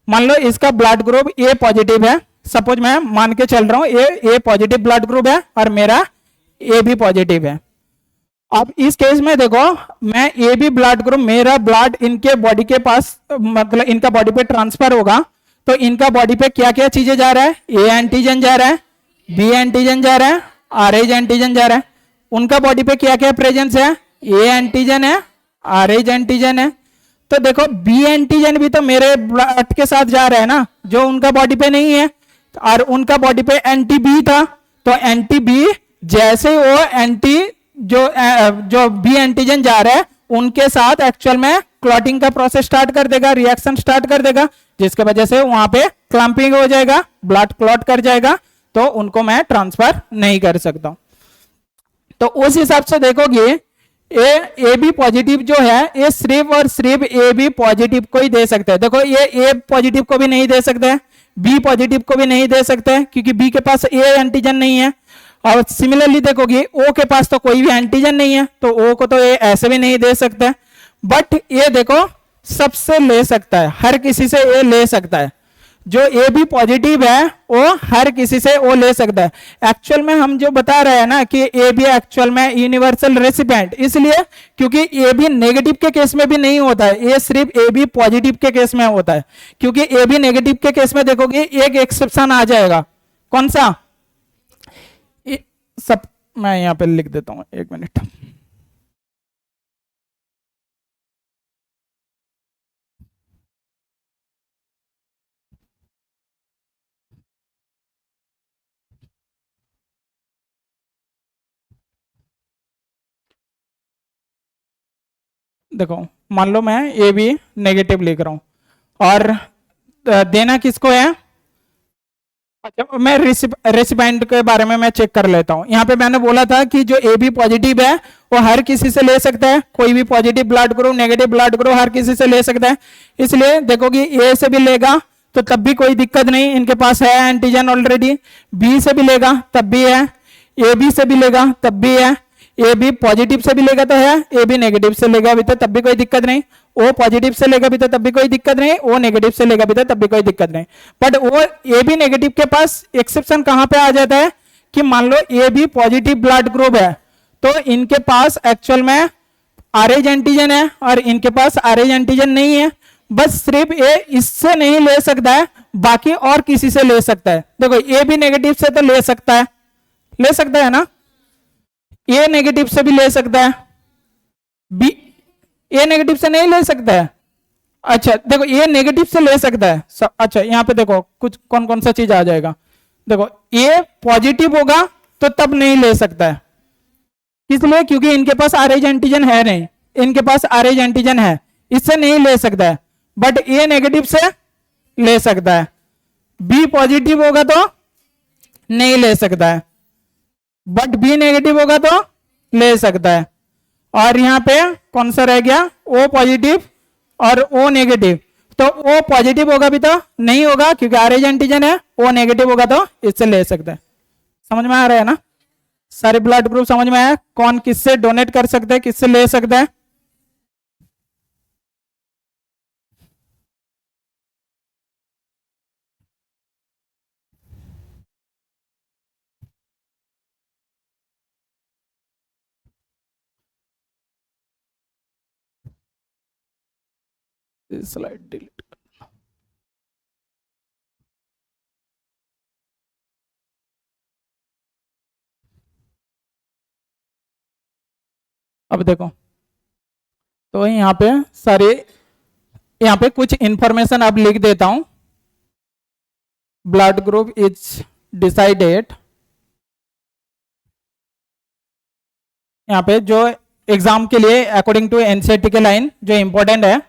मान लो इसका ब्लड ग्रुप ए पॉजिटिव है, सपोज मैं मान के चल रहा हूं ए पॉजिटिव ब्लड ग्रुप है और मेरा ए बी पॉजिटिव है। अब इस केस में देखो मैं ए बी ब्लड ग्रुप, मेरा ब्लड इनके बॉडी के पास मतलब इनका बॉडी पे ट्रांसफर होगा, तो इनका बॉडी पे क्या क्या चीजें जा रहा है? ए एंटीजन जा रहा है, बी एंटीजन जा रहा है, RH एंटीजन जा रहा है। उनका बॉडी पे क्या क्या प्रेजेंस है? ए एंटीजन है, RH एंटीजन है। तो देखो बी एंटीजन भी तो मेरे ब्लड के साथ जा रहा है ना, जो उनका बॉडी पे नहीं है, और उनका बॉडी पे एंटी बी था, तो एंटी बी जैसे वो एंटी जो बी एंटीजन जा रहा है उनके साथ एक्चुअल में क्लॉटिंग का प्रोसेस स्टार्ट कर देगा, रिएक्शन स्टार्ट कर देगा, जिसके वजह से वहां पे क्लम्पिंग हो जाएगा, ब्लड क्लॉट कर जाएगा, तो उनको मैं ट्रांसफर नहीं कर सकता। तो उस हिसाब से देखोगे ए बी पॉजिटिव जो है ये सिर्फ और सिर्फ ए बी पॉजिटिव को ही दे सकते हैं। देखो ये ए पॉजिटिव को भी नहीं दे सकते हैं, बी पॉजिटिव को भी नहीं दे सकते हैं, क्योंकि बी के पास ए एंटीजन नहीं है। और सिमिलरली देखोगे ओ के पास तो कोई भी एंटीजन नहीं है, तो ओ को तो ए ऐसे भी नहीं दे सकते। बट ये देखो सबसे ले सकता है, हर किसी से ए ले सकता है। जो ए बी पॉजिटिव है वो हर किसी से वो ले सकता है। एक्चुअल में हम जो बता रहे हैं ना कि ए बी एक्चुअल में यूनिवर्सल रेसिपिएंट, इसलिए क्योंकि ए बी नेगेटिव के केस में भी नहीं होता है, ये सिर्फ ए बी पॉजिटिव के केस में होता है। क्योंकि ए बी नेगेटिव के केस में देखोगे एक एक्सेप्शन आ जाएगा, कौन सा? सब मैं यहां पे लिख देता हूं, एक मिनट। देखो मान लो मैं ए बी नेगेटिव लिख रहा हूं और देना किसको है? अच्छा मैं रेसिपेंट के बारे में मैं चेक कर लेता हूं। यहाँ पे मैंने बोला था कि जो ए बी पॉजिटिव है वो हर किसी से ले सकता है, कोई भी positive blood group negative blood group हर किसी से ले सकता है। इसलिए देखोगे ए से भी लेगा तो तब भी कोई दिक्कत नहीं, इनके पास है एंटीजन ऑलरेडी। बी से भी लेगा तब भी है, ए बी से भी लेगा तब भी है, ए बी पॉजिटिव से भी लेगा तो है, ए बी नेगेटिव से लेगा भी तो तब भी कोई दिक्कत नहीं, ओ पॉजिटिव से लेगा भी तो तब भी कोई दिक्कत नहीं, ओ नेगेटिव से लेगा भी तो तब भी कोई दिक्कत नहीं। बट वो ए बी नेगेटिव के पास एक्सेप्शन कहां पे आ जाता है कि मान लो A B positive blood group है तो इनके पास एक्चुअल में RH एंटीजन है और इनके पास RH एंटीजन नहीं है। बस सिर्फ ए इससे नहीं ले सकता है, बाकी और किसी से ले सकता है। देखो ए भी नेगेटिव से तो ले सकता है ना, ए नेगेटिव से भी ले सकता है, बी ए नेगेटिव से नहीं ले सकता है। अच्छा देखो ए नेगेटिव से ले सकता है। अच्छा यहां पे देखो कुछ कौन कौन सा चीज आ जाएगा। देखो ए पॉजिटिव होगा तो तब नहीं ले सकता है, इसलिए क्योंकि इनके पास आरएच एंटीजन है नहीं, इनके पास आरएच एंटीजन है, इससे नहीं ले सकता है। बट ए नेगेटिव से ले सकता है, बी पॉजिटिव होगा तो नहीं ले सकता है, बट बी नेगेटिव होगा तो ले सकता है। और यहां पे कौन सा रह गया, ओ पॉजिटिव और ओ नेगेटिव। तो ओ पॉजिटिव होगा भी तो नहीं होगा क्योंकि आरएच एंटीजन है, ओ नेगेटिव होगा तो इससे ले सकता है। समझ में आ रहा है ना, सारे ब्लड ग्रुप समझ में आया, कौन किससे डोनेट कर सकता है, किससे ले सकता है। Slide delete. अब देखो तो यहाँ पे सारे, यहाँ पे कुछ इंफॉर्मेशन अब लिख देता हूं। ब्लड ग्रुप इज डिसाइडेड, यहाँ पे जो एग्जाम के लिए अकॉर्डिंग टू एनसीईआरटी के लाइन जो इंपॉर्टेंट है,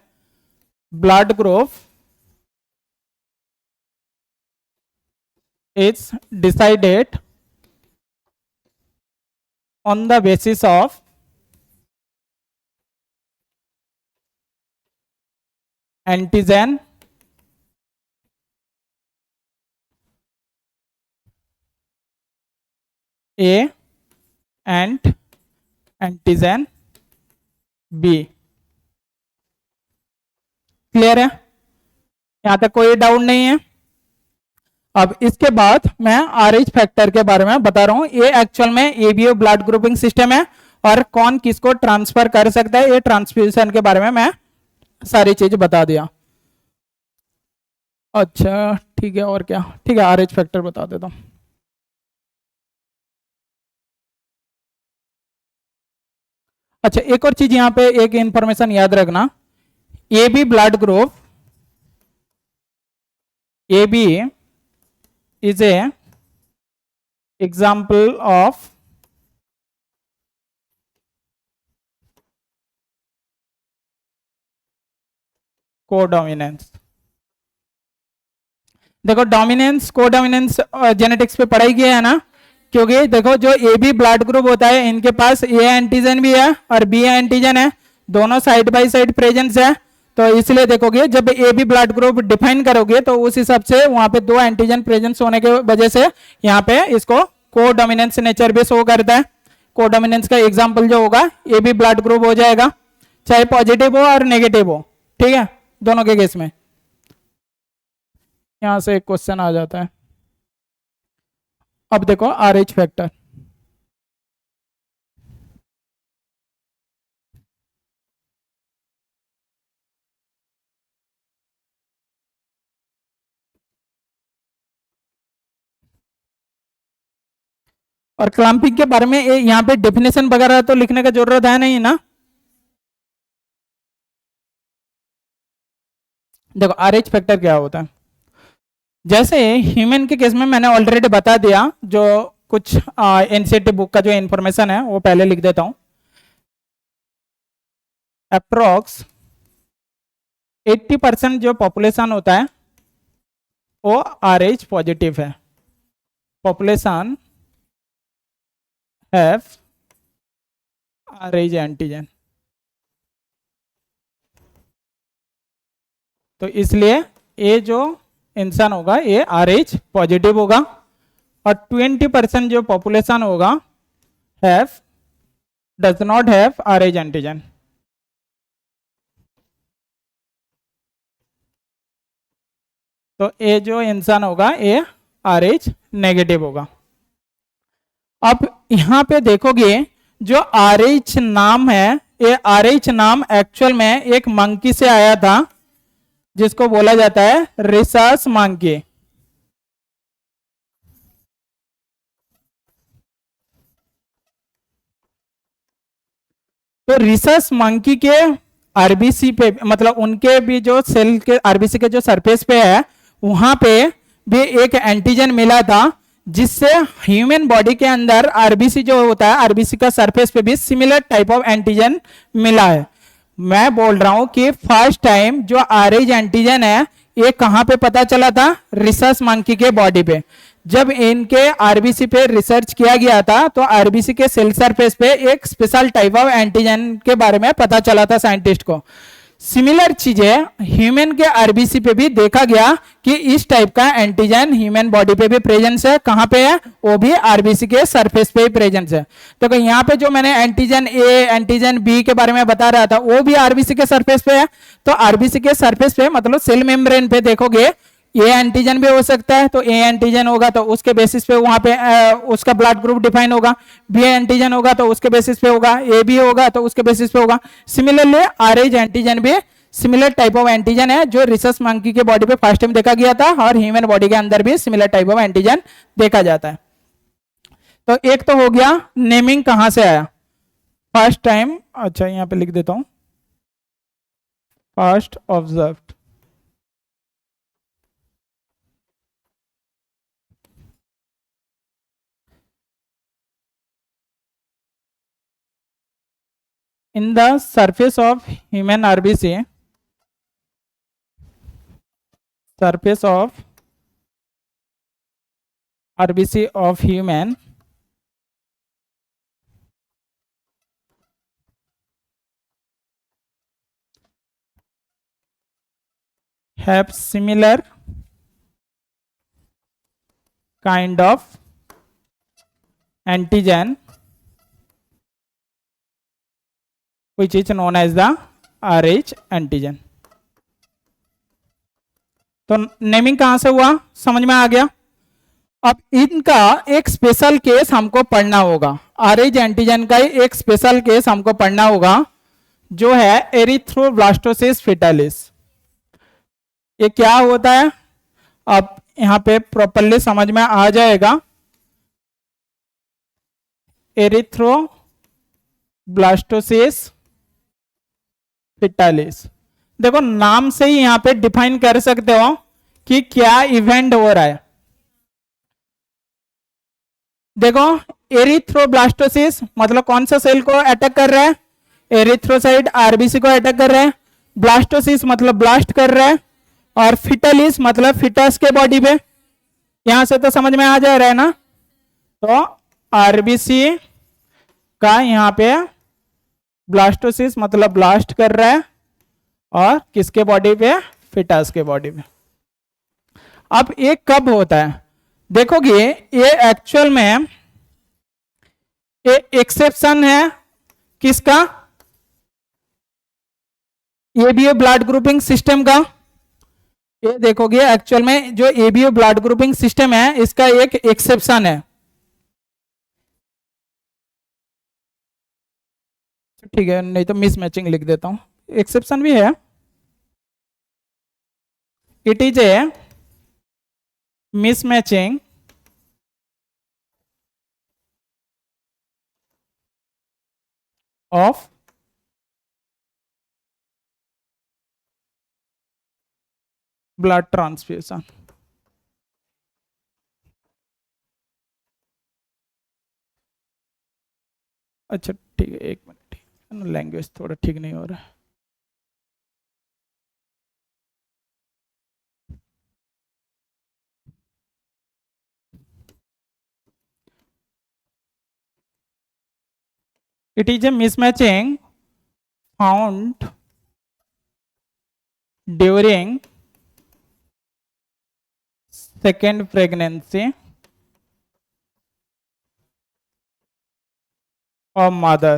blood group is decided on the basis of antigen A and antigen B. Clear है, यहां तक कोई डाउट नहीं है। अब इसके बाद मैं आरएच फैक्टर के बारे में बता रहा हूं। ये एक्चुअल में एबीओ ब्लड ग्रुपिंग सिस्टम है और कौन किसको ट्रांसफर कर सकता है, ये ट्रांसफ्यूजन के बारे में मैं सारी चीज बता दिया। अच्छा ठीक है, और क्या, ठीक है आरएच फैक्टर बता देता हूं। अच्छा एक और चीज यहां पे एक इंफॉर्मेशन याद रखना, A B blood group, A B is a example of codominance. देखो डोमिनेंस कोडोमिनेंस जेनेटिक्स पे पढ़ाई किया है ना, क्योंकि देखो जो ए बी ब्लड ग्रुप होता है इनके पास ए एंटीजन भी है और बी एंटीजन है, दोनों साइड बाय साइड प्रेजेंस है। तो इसलिए देखोगे जब A B blood group define करोगे तो उस हिसाब से वहां पे दो एंटीजन प्रेजेंस होने के वजह से यहाँ पे इसको कोडोमिनेंस नेचर भी शो करता है। कोडोमिनेंस का एग्जाम्पल जो होगा ए बी ब्लड ग्रुप हो जाएगा, चाहे पॉजिटिव हो और नेगेटिव हो, ठीक है दोनों के केस में। यहां से एक क्वेश्चन आ जाता है। अब देखो आरएच फैक्टर, और क्लैंपिंग के बारे में यहाँ पे डेफिनेशन वगैरह तो लिखने का जरूरत है नहीं ना। देखो आरएच फैक्टर क्या होता है, जैसे ह्यूमन के केस में मैंने ऑलरेडी बता दिया, जो कुछ एनसीईआरटी बुक का जो इंफॉर्मेशन है वो पहले लिख देता हूं। अप्रोक्स 80% जो पॉपुलेशन होता है वो आरएच पॉजिटिव है। पॉपुलेशन हैव आरएच एंटीजन, तो इसलिए ये जो इंसान होगा ये आरएच पॉजिटिव होगा। और 20% जो पॉपुलेशन होगा have does not have RH antigen. तो ये जो इंसान होगा ये आरएच नेगेटिव होगा। अब यहां पे देखोगे जो आरएच नाम है, ये आरएच नाम एक्चुअल में एक मंकी से आया था, जिसको बोला जाता है रिसस मंकी। तो रिसस मंकी के आरबीसी पे, मतलब उनके भी जो सेल के आरबीसी के जो सरफेस पे है वहां पे भी एक एंटीजन मिला था, जिससे ह्यूमन बॉडी के अंदर आरबीसी जो होता है आरबीसी का सरफेस पे भी सिमिलर टाइप ऑफ एंटीजन मिला है। मैं बोल रहा हूं कि फर्स्ट टाइम जो आरएच एंटीजन है ये कहां पे पता चला था? रिसस मंकी के बॉडी पे। जब इनके आरबीसी पे रिसर्च किया गया था तो आरबीसी के सेल सरफेस पे एक स्पेशल टाइप ऑफ एंटीजन के बारे में पता चला था साइंटिस्ट को। सिमिलर चीजें ह्यूमन के आरबीसी पे भी देखा गया कि इस टाइप का एंटीजन ह्यूमन बॉडी पे भी प्रेजेंस है। कहां पे है? वो भी आरबीसी के सरफेस पे ही प्रेजेंस है। तो यहाँ पे जो मैंने एंटीजन ए एंटीजन बी के बारे में बता रहा था वो भी आरबीसी के सरफेस पे है। तो आरबीसी के सरफेस पे मतलब सेल मेम्ब्रेन पे देखोगे ए एंटीजन भी हो सकता है, तो ए एंटीजन होगा तो उसके बेसिस पे वहां पे उसका ब्लड ग्रुप डिफाइन होगा। बी एंटीजन होगा तो उसके बेसिस पे होगा। ए बी होगा तो उसके बेसिस पे होगा। सिमिलरली आरएच एंटीजन भी सिमिलर टाइप ऑफ एंटीजन है जो रिसस मंकी के बॉडी पे फर्स्ट टाइम देखा गया था, और ह्यूमन बॉडी के अंदर भी सिमिलर टाइप ऑफ एंटीजन देखा जाता है। तो एक तो हो गया नेमिंग कहां से आया फर्स्ट टाइम। अच्छा यहां पे लिख देता हूं first observed. In the surface of human RBC, surface of RBC of human have similar kind of antigen which is known as the RH antigen। तो नेमिंग कहां से हुआ समझ में आ गया। अब इनका एक स्पेशल केस हमको पढ़ना होगा। आरएच एंटीजन का एक स्पेशल केस हमको पढ़ना होगा जो है एरिथ्रोब्लास्टोसिस फेटालिस। ये क्या होता है अब यहां पे प्रॉपरली समझ में आ जाएगा। एरिथ्रोब्लास्टोसिस फेटालिस, देखो नाम से ही यहां पे डिफाइन कर सकते हो कि क्या इवेंट हो रहा है। देखो एरिथ्रोब्लास्टोसिस मतलब कौन सा सेल को अटैक कर रहा है? एरिथ्रोसाइट आरबीसी को अटैक कर रहा है। ब्लास्टोसिस मतलब ब्लास्ट कर रहा है, और फिटलिस मतलब फिटस के बॉडी पे। यहां से तो समझ में आ जा रहा है ना। तो आरबीसी का यहां पे ब्लास्टोसिस मतलब ब्लास्ट कर रहा है, और किसके बॉडी पे? फिटस के बॉडी पे। अब ये कब होता है देखोगे, ये एक्चुअल में ये एक्सेप्शन है किसका? ये भी ब्लड ग्रुपिंग सिस्टम का। ये देखोगे एक्चुअल में जो एबीओ ब्लड ग्रुपिंग सिस्टम है इसका एक एक्सेप्शन है। ठीक है, नहीं तो मिसमैचिंग लिख देता हूं, एक्सेप्शन भी है। It is A mismatching of blood transfusion. अच्छा ठीक है, एक मिनट, लैंग्वेज थोड़ा ठीक नहीं हो रहा है। It is a mismatching found during second pregnancy of mother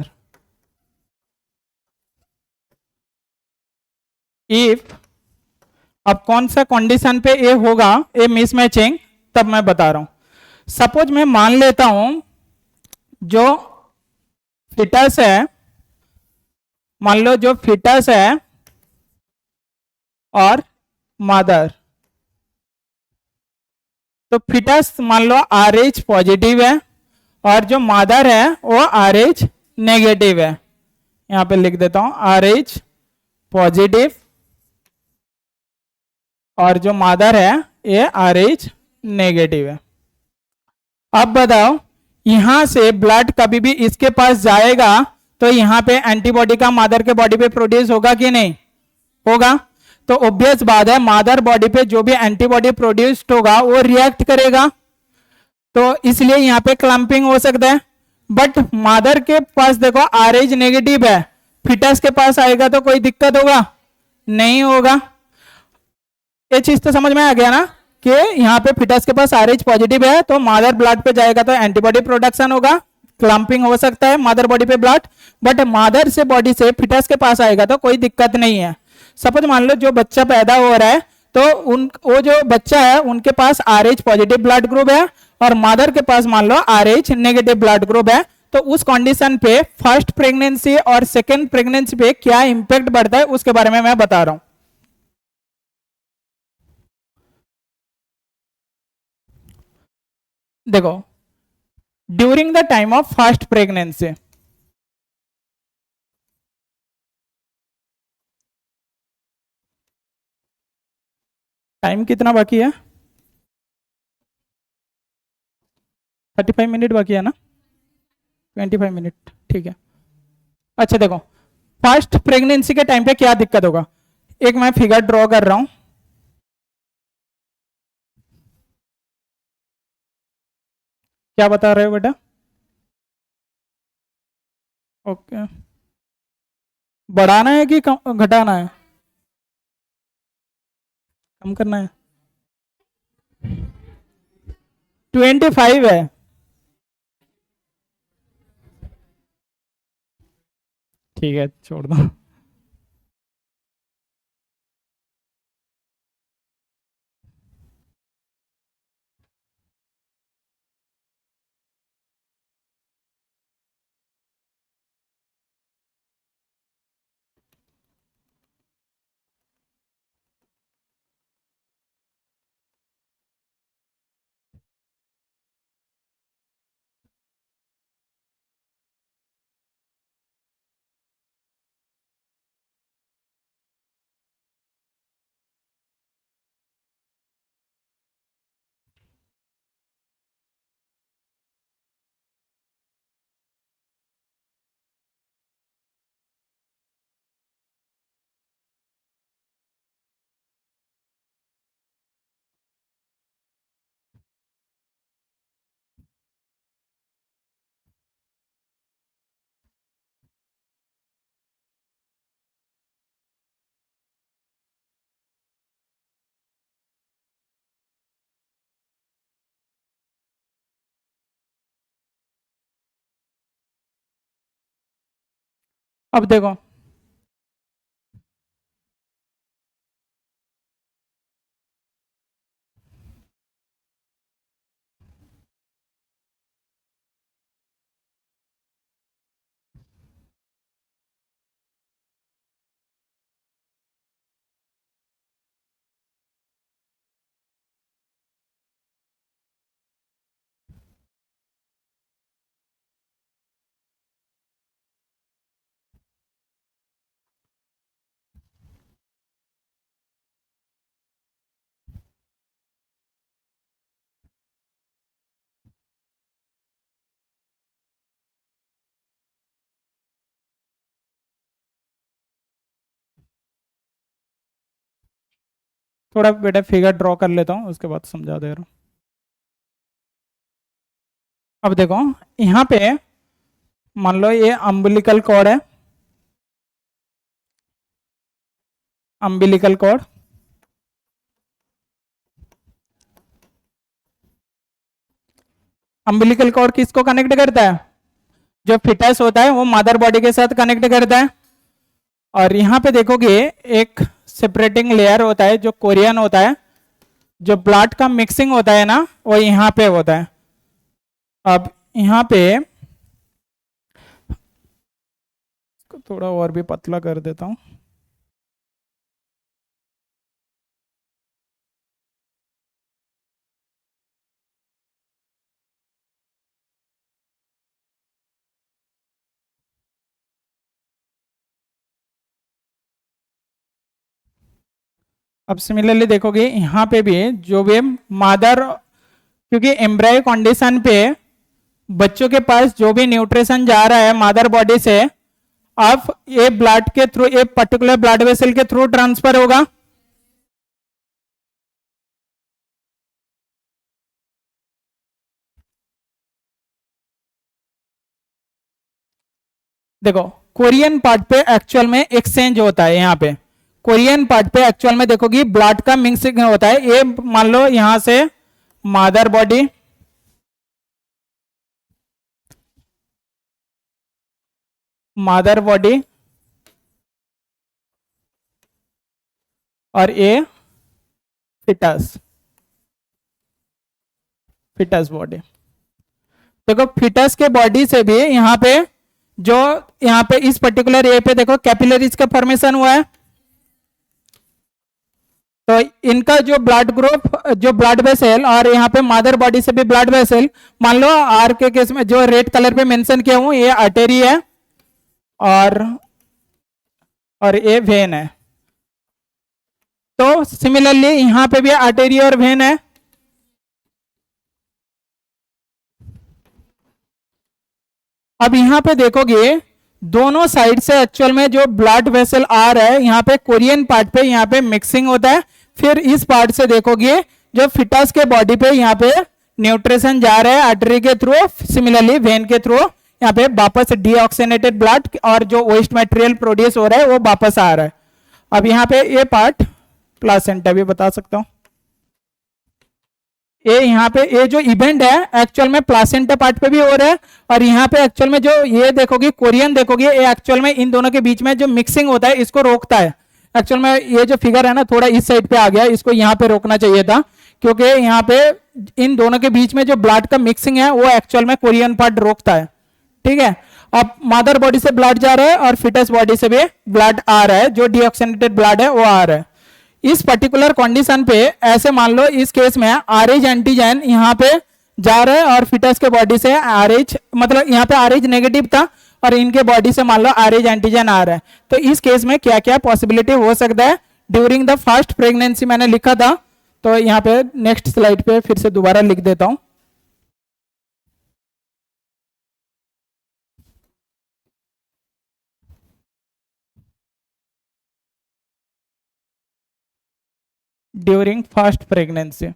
if। अब कौन सा कंडीशन पे ये होगा ये मिसमैचिंग, तब मैं बता रहा हूं। सपोज मैं मान लेता हूं जो फिटस है, मान लो जो फिटस है और मदर, तो फिटस मान लो RH पॉजिटिव है और जो मदर है वो RH नेगेटिव है। यहां पे लिख देता हूं RH पॉजिटिव और जो मदर है ये RH नेगेटिव है। अब बताओ यहां से ब्लड कभी भी इसके पास जाएगा तो यहां पे एंटीबॉडी का मदर के बॉडी पे प्रोड्यूस होगा कि नहीं होगा। तो ऑब्वियस बात है मदर बॉडी पे जो भी एंटीबॉडी प्रोड्यूस्ड होगा वो रिएक्ट करेगा, तो इसलिए यहां पे क्लम्पिंग हो सकता है। बट मदर के पास देखो RH नेगेटिव है, फिटस के पास आएगा तो कोई दिक्कत होगा नहीं होगा। ये चीज तो समझ में आ गया ना कि यहाँ पे फिटस के पास RH पॉजिटिव है तो मदर ब्लड पे जाएगा तो एंटीबॉडी प्रोडक्शन होगा, क्लम्पिंग हो सकता है मदर बॉडी पे ब्लड, बट मदर से बॉडी से फिटस के पास आएगा तो कोई दिक्कत नहीं है। सपोज मान लो जो बच्चा पैदा हो रहा है तो वो जो बच्चा है उनके पास RH पॉजिटिव ब्लड ग्रुप है और मदर के पास मान लो RH नेगेटिव ब्लड ग्रुप है, तो उस कंडीशन पे फर्स्ट प्रेगनेंसी और सेकेंड प्रेगनेंसी पे क्या इंपैक्ट बढ़ता है उसके बारे में मैं बता रहा हूं। देखो during the time of first pregnancy, time कितना बाकी है 35 मिनट बाकी है ना, 25 मिनट ठीक है। अच्छा देखो फर्स्ट प्रेगनेंसी के टाइम पे क्या दिक्कत होगा, एक मैं फिगर ड्रॉ कर रहा हूं। क्या बता रहे हो बेटा, ओके बढ़ाना है कि घटाना है, कम करना है, 25 है, ठीक है छोड़ दो। अब देखो थोड़ा बेटा फिगर ड्रॉ कर लेता हूँ उसके बाद समझा दे रहा हूँ। अब देखो यहाँ पे मान लो ये अम्बिलिकल कॉर्ड है, अम्बिलिकल कॉर्ड, अम्बिलिकल कॉर्ड किसको कनेक्ट करता है, जो फिटस होता है वो मदर बॉडी के साथ कनेक्ट करता है। और यहाँ पे देखोगे एक सेपरेटिंग लेयर होता है जो कोरियन होता है, जो ब्लड का मिक्सिंग होता है ना वो यहाँ पे होता है। अब यहाँ पे थोड़ा और भी पतला कर देता हूँ। अब सिमिलरली देखोगे यहाँ पे भी जो भी मदर, क्योंकि एम्ब्रायो कंडीशन पे बच्चों के पास जो भी न्यूट्रिशन जा रहा है मदर बॉडी से, अब ये ब्लड के थ्रू, ये पर्टिकुलर ब्लड वेसल के थ्रू ट्रांसफर होगा। देखो कोरियन पार्ट पे एक्चुअल में एक्सचेंज होता है, यहाँ पे कोरियन पार्ट पे एक्चुअल में देखोगी ब्लड का मिक्सिंग होता है। ये मान लो यहां से मदर बॉडी, और ये फिटस बॉडी। देखो फिटस के बॉडी से भी यहाँ पे जो यहाँ पे इस पर्टिकुलर ए पे देखो कैपिलरीज का फॉर्मेशन हुआ है। तो इनका जो ब्लड ग्रुप, जो ब्लड वेसल, और यहाँ पे मदर बॉडी से भी ब्लड वेसल, मान लो आर के केस में जो रेड कलर पे मेंशन किया हूं ये आर्टरी है और ये वेन है। तो सिमिलरली यहां पे भी आर्टरी और वेन है। अब यहां पे देखोगे दोनों साइड से एक्चुअल में जो ब्लड वेसल आ रहा है, यहाँ पे कोरियन पार्ट पे यहाँ पे मिक्सिंग होता है। फिर इस पार्ट से देखोगे जो फिटस के बॉडी पे यहाँ पे न्यूट्रिशन जा रहा है आर्टरी के थ्रू, सिमिलरली वेन के थ्रू यहाँ पे वापस डीऑक्सीनेटेड ब्लड और जो वेस्ट मटेरियल प्रोड्यूस हो रहा है वो वापस आ रहा है। अब यहाँ पे ये पार्ट प्लासेंटा भी बता सकता हूं। ये यहाँ पे ये जो इवेंट है एक्चुअल में प्लासेंटा पार्ट पे भी हो रहा है, और यहाँ पे एक्चुअल में जो ये देखोगे कोरियन देखोगे, ये एक्चुअल में इन दोनों के बीच में जो मिक्सिंग होता है इसको रोकता है। एक्चुअल में ये जो फिगर है ना थोड़ा इस साइड पे आ गया, इसको यहाँ पे रोकना चाहिए था, क्योंकि यहाँ पे इन दोनों के बीच में जो ब्लड का मिक्सिंग है वो एक्चुअल में कोरियन पार्ट रोकता है। ठीक है, अब मदर बॉडी से ब्लड जा रहा है और फिटस बॉडी से भी ब्लड आ रहा है, जो डीऑक्सीनेटेड ब्लड है वो आ रहा है। इस पर्टिकुलर कंडीशन पे ऐसे मान लो इस केस में आरएच एंटीजन यहाँ पे जा रहा है और फिटस के बॉडी से आरएच, मतलब यहाँ पे आरएच नेगेटिव था और इनके बॉडी से मान लो आरएच एंटीजन आ रहा है। तो इस केस में क्या क्या पॉसिबिलिटी हो सकता है ड्यूरिंग द फर्स्ट प्रेगनेंसी मैंने लिखा था, तो यहाँ पे नेक्स्ट स्लाइड पे फिर से दोबारा लिख देता हूं। ड्यूरिंग फर्स्ट प्रेगनेंसी,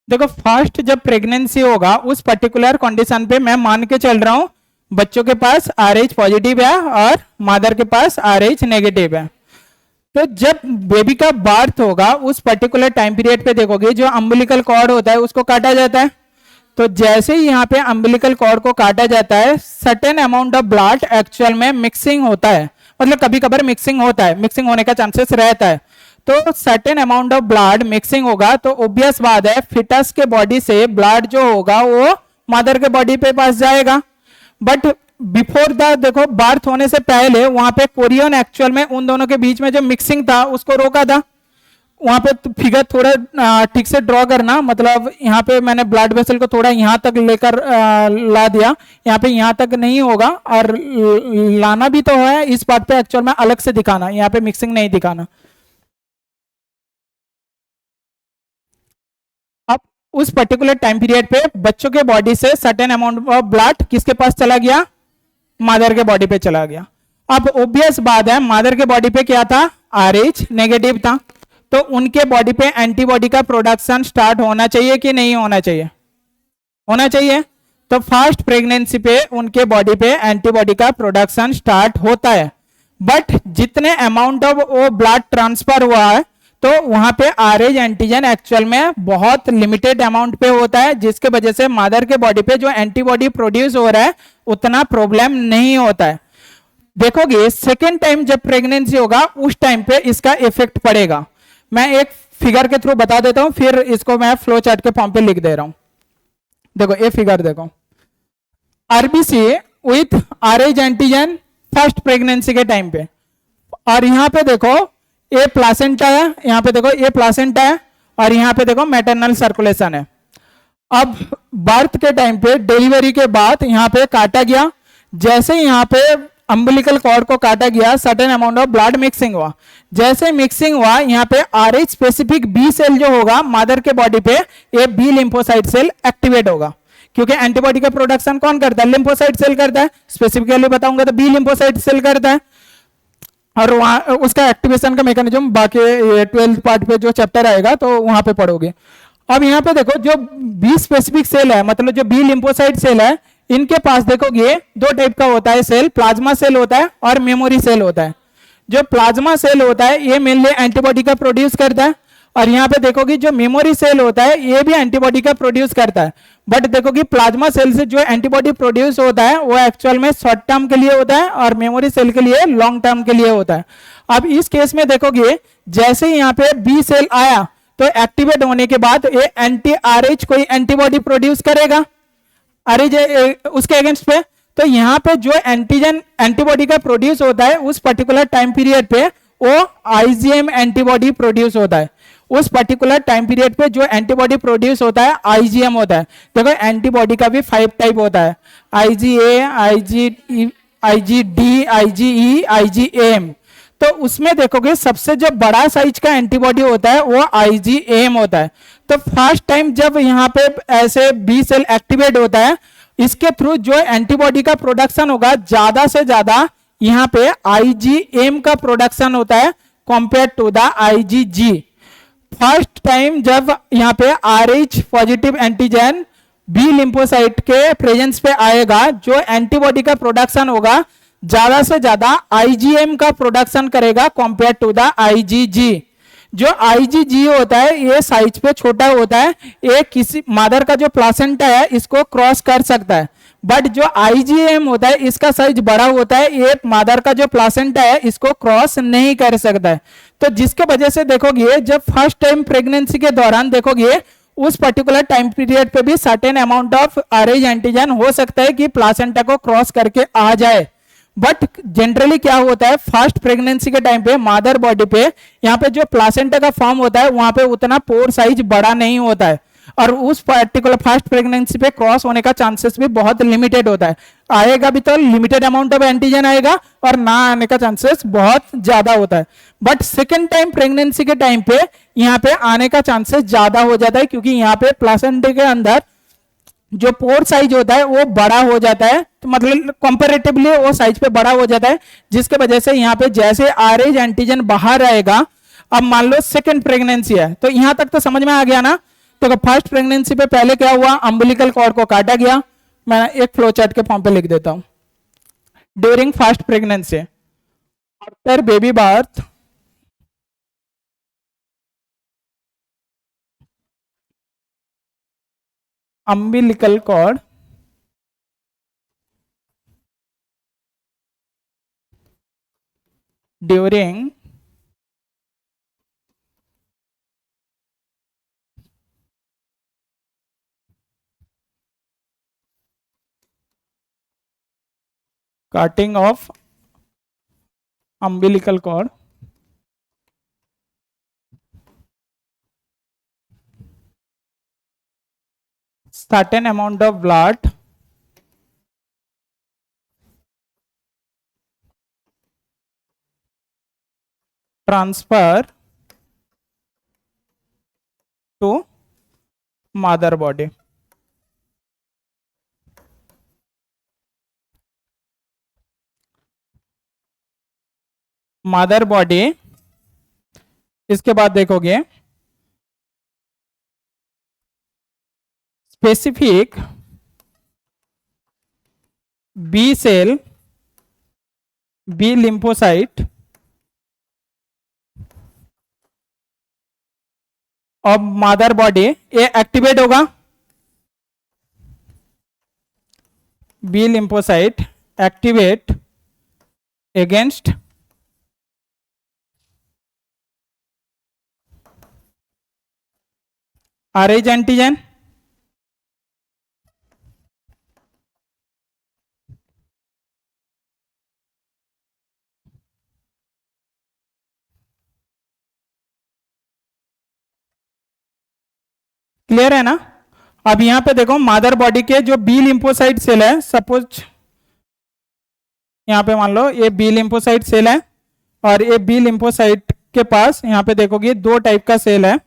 देखो फर्स्ट जब प्रेगनेंसी होगा उस पर्टिकुलर कंडीशन पे मैं मान के चल रहा हूं बच्चों के पास आरएच पॉजिटिव है और मदर के पास आरएच नेगेटिव है। तो जब बेबी का बर्थ होगा उस पर्टिकुलर टाइम पीरियड पे देखोगे जो अम्बिलिकल कॉर्ड होता है उसको काटा जाता है। तो जैसे ही यहाँ पे अम्बिलिकल कॉर्ड को काटा जाता है certain amount of blood actual में मिक्सिंग होता है, मतलब कभी कभार मिक्सिंग होता है, मिक्सिंग होने का चांसेस रहता है। तो certain amount of blood mixing होगा तो ऑब्वियस बात है फिटस के बॉडी से ब्लड जो होगा वो मदर के बॉडी पे पास जाएगा। बट बिफोर द देखो बर्थ होने से पहले वहां पे कोरियन एक्चुअल में उन दोनों के बीच में जो मिक्सिंग था उसको रोका था। वहां पे फिगर थोड़ा ठीक से ड्रॉ करना, मतलब यहाँ पे मैंने ब्लड वेसल को थोड़ा यहाँ तक लेकर ला दिया, यहाँ पे यहाँ तक नहीं होगा और लाना भी तो है इस पार्ट पे एक्चुअल में अलग से दिखाना, यहाँ पे मिक्सिंग नहीं दिखाना। अब उस पर्टिकुलर टाइम पीरियड पे बच्चों के बॉडी से सर्टेन अमाउंट ऑफ ब्लड किसके पास चला गया, मदर के बॉडी पे चला गया। अब ऑब्वियस बात है मदर के बॉडी पे क्या था, आरएच नेगेटिव था, तो उनके बॉडी पे एंटीबॉडी का प्रोडक्शन स्टार्ट होना चाहिए कि नहीं होना चाहिए, होना चाहिए। तो फर्स्ट प्रेगनेंसी पे उनके बॉडी पे एंटीबॉडी का प्रोडक्शन स्टार्ट होता है, बट जितने अमाउंट ऑफ वो ब्लड ट्रांसफर हुआ है तो वहां पे आरएच एंटीजन एक्चुअल में बहुत लिमिटेड अमाउंट पे होता है, जिसके वजह से मदर के बॉडी पे जो एंटीबॉडी प्रोड्यूस हो रहा है उतना प्रॉब्लम नहीं होता है। देखोगे सेकेंड टाइम जब प्रेगनेंसी होगा उस टाइम पे इसका इफेक्ट पड़ेगा। मैं एक फिगर के थ्रू बता देता हूं, फिर इसको मैं फ्लो चार्ट के फॉर्म पे लिख दे रहा हूं। देखो ये फिगर देखो, RBC with RH antigen first pregnancy के टाइम पे, और यहां पे देखो ये प्लासेंटा है, यहां पे देखो ये प्लासेंटा है और यहां पे देखो मैटरनल सर्कुलेशन है। अब बर्थ के टाइम पे डिलीवरी के बाद यहां पे काटा गया, जैसे यहाँ पे अम्बिलिकल कॉर्ड को काटा गया, certain amount of blood mixing हुआ। जैसे मिक्सिंग हुआ, यहाँ पे आरएच स्पेसिफिक बी सेल जो होगा मदर के बॉडी पे, ये बी लिम्फोसाइट सेल एक्टिवेट होगा, क्योंकि एंटीबॉडी का प्रोडक्शन कौन करता है? लिम्फोसाइट सेल करता है। स्पेसिफिकली बताऊंगा तो बी लिम्फोसाइट सेल करता है। और वहां उसका एक्टिवेशन का मैकेनिज्म बाकी 12th पार्ट पे जो चैप्टर आएगा तो वहां पे पढ़ोगे। अब यहाँ पे देखो, जो बी स्पेसिफिक सेल है, मतलब जो बी लिम्फोसाइट सेल है, इनके पास देखोगे दो टाइप का होता है सेल, प्लाज्मा सेल होता है और मेमोरी सेल होता है। जो प्लाज्मा सेल होता है ये मेनली एंटीबॉडी का प्रोड्यूस करता है, और यहाँ पे देखोगे जो मेमोरी सेल होता है ये भी एंटीबॉडी का प्रोड्यूस करता है। बट देखोगे प्लाज्मा सेल से जो एंटीबॉडी प्रोड्यूस होता है वो एक्चुअल में शॉर्ट टर्म के लिए होता है, और मेमोरी सेल के लिए लॉन्ग टर्म के लिए होता है। अब इस केस में देखोगे, जैसे ही यहाँ पे बी सेल आया तो एक्टिवेट होने के बाद ये एंटी आरएच कोई एंटीबॉडी प्रोड्यूस करेगा आरएच उसके अगेंस्ट पे। तो यहाँ पे जो एंटीजन एंटीबॉडी का प्रोड्यूस होता है उस पर्टिकुलर टाइम पीरियड पे वो आईजीएम एंटीबॉडी प्रोड्यूस होता है। उस पर्टिकुलर टाइम पीरियड पे जो एंटीबॉडी प्रोड्यूस होता है आईजीएम होता है। देखो एंटीबॉडी का भी 5 टाइप होता है, आईजीए, आईजीडी, आईजीई, आईजीएम। तो उसमें देखोगे सबसे जो बड़ा साइज का एंटीबॉडी होता है वो आईजीएम होता है। तो फर्स्ट टाइम जब यहाँ पे ऐसे बी सेल एक्टिवेट होता है, इसके थ्रू जो एंटीबॉडी का प्रोडक्शन होगा ज्यादा से ज्यादा यहाँ पे आईजीएम का प्रोडक्शन होता है compare to the IgG. First time जब यहाँ पे Rh positive antigen B lymphocyte के प्रेजेंस पे आएगा, जो एंटीबॉडी का प्रोडक्शन होगा ज्यादा से ज्यादा आईजीएम का प्रोडक्शन करेगा कंपेयर टू द आईजीजी। जो आईजीजी होता है ये साइज पे छोटा होता है, ये किसी मदर का जो प्लासेंटा है इसको क्रॉस कर सकता है। बट जो आईजीएम होता है इसका साइज बड़ा होता है, ये मदर का जो प्लासेंटा है इसको क्रॉस नहीं कर सकता है। तो जिसके वजह से देखोगे जब फर्स्ट टाइम प्रेगनेंसी के दौरान देखोगे उस पर्टिकुलर टाइम पीरियड पे भी certain amount of RH antigen हो सकता है कि प्लासेंटा को क्रॉस करके आ जाए। बट जनरली क्या होता है, फर्स्ट प्रेगनेंसी के टाइम पे मदर बॉडी पे यहाँ पे जो प्लासेंटा का फॉर्म होता है वहां पे उतना पोर साइज बड़ा नहीं होता है, और उस पर्टिकुलर फर्स्ट प्रेगनेंसी पे क्रॉस होने का चांसेस भी बहुत लिमिटेड होता है। आएगा भी तो लिमिटेड अमाउंट ऑफ एंटीजन आएगा, और ना आने का चांसेस बहुत ज्यादा होता है। बट सेकेंड टाइम प्रेगनेंसी के टाइम पे यहाँ पे आने का चांसेस ज्यादा हो जाता है, क्योंकि यहाँ पे प्लासेंटा के अंदर जो पोर साइज होता है वो बड़ा हो जाता है, तो मतलब कंपैरेटिवली वो साइज पे बड़ा हो जाता है, जिसके वजह से यहाँ पे जैसे आरएच एंटीजन बाहर आएगा। अब मान लो सेकंड प्रेगनेंसी है, तो यहां तक तो समझ में आ गया ना। तो फर्स्ट प्रेगनेंसी पे पहले क्या हुआ, अम्बिलिकल कॉर्ड को काटा गया। मैं एक फ्लो चार्ट के फॉर्म पे लिख देता हूं। During first pregnancy, after baby birth, umbilical cord during cutting of umbilical cord, certain amount of blood transfer to mother body। Mother body, इसके बाद देखोगे specific B cell, B lymphocyte और mother body ये activate होगा। B lymphocyte activate against Rh antigen, clear है ना। अब यहां पे देखो मदर बॉडी के जो बी लिम्फोसाइट सेल है, सपोज यहाँ पे मान लो ये बी लिम्फोसाइट सेल है, और ये बी लिम्फोसाइट के पास यहाँ पे देखोगे दो टाइप का सेल है।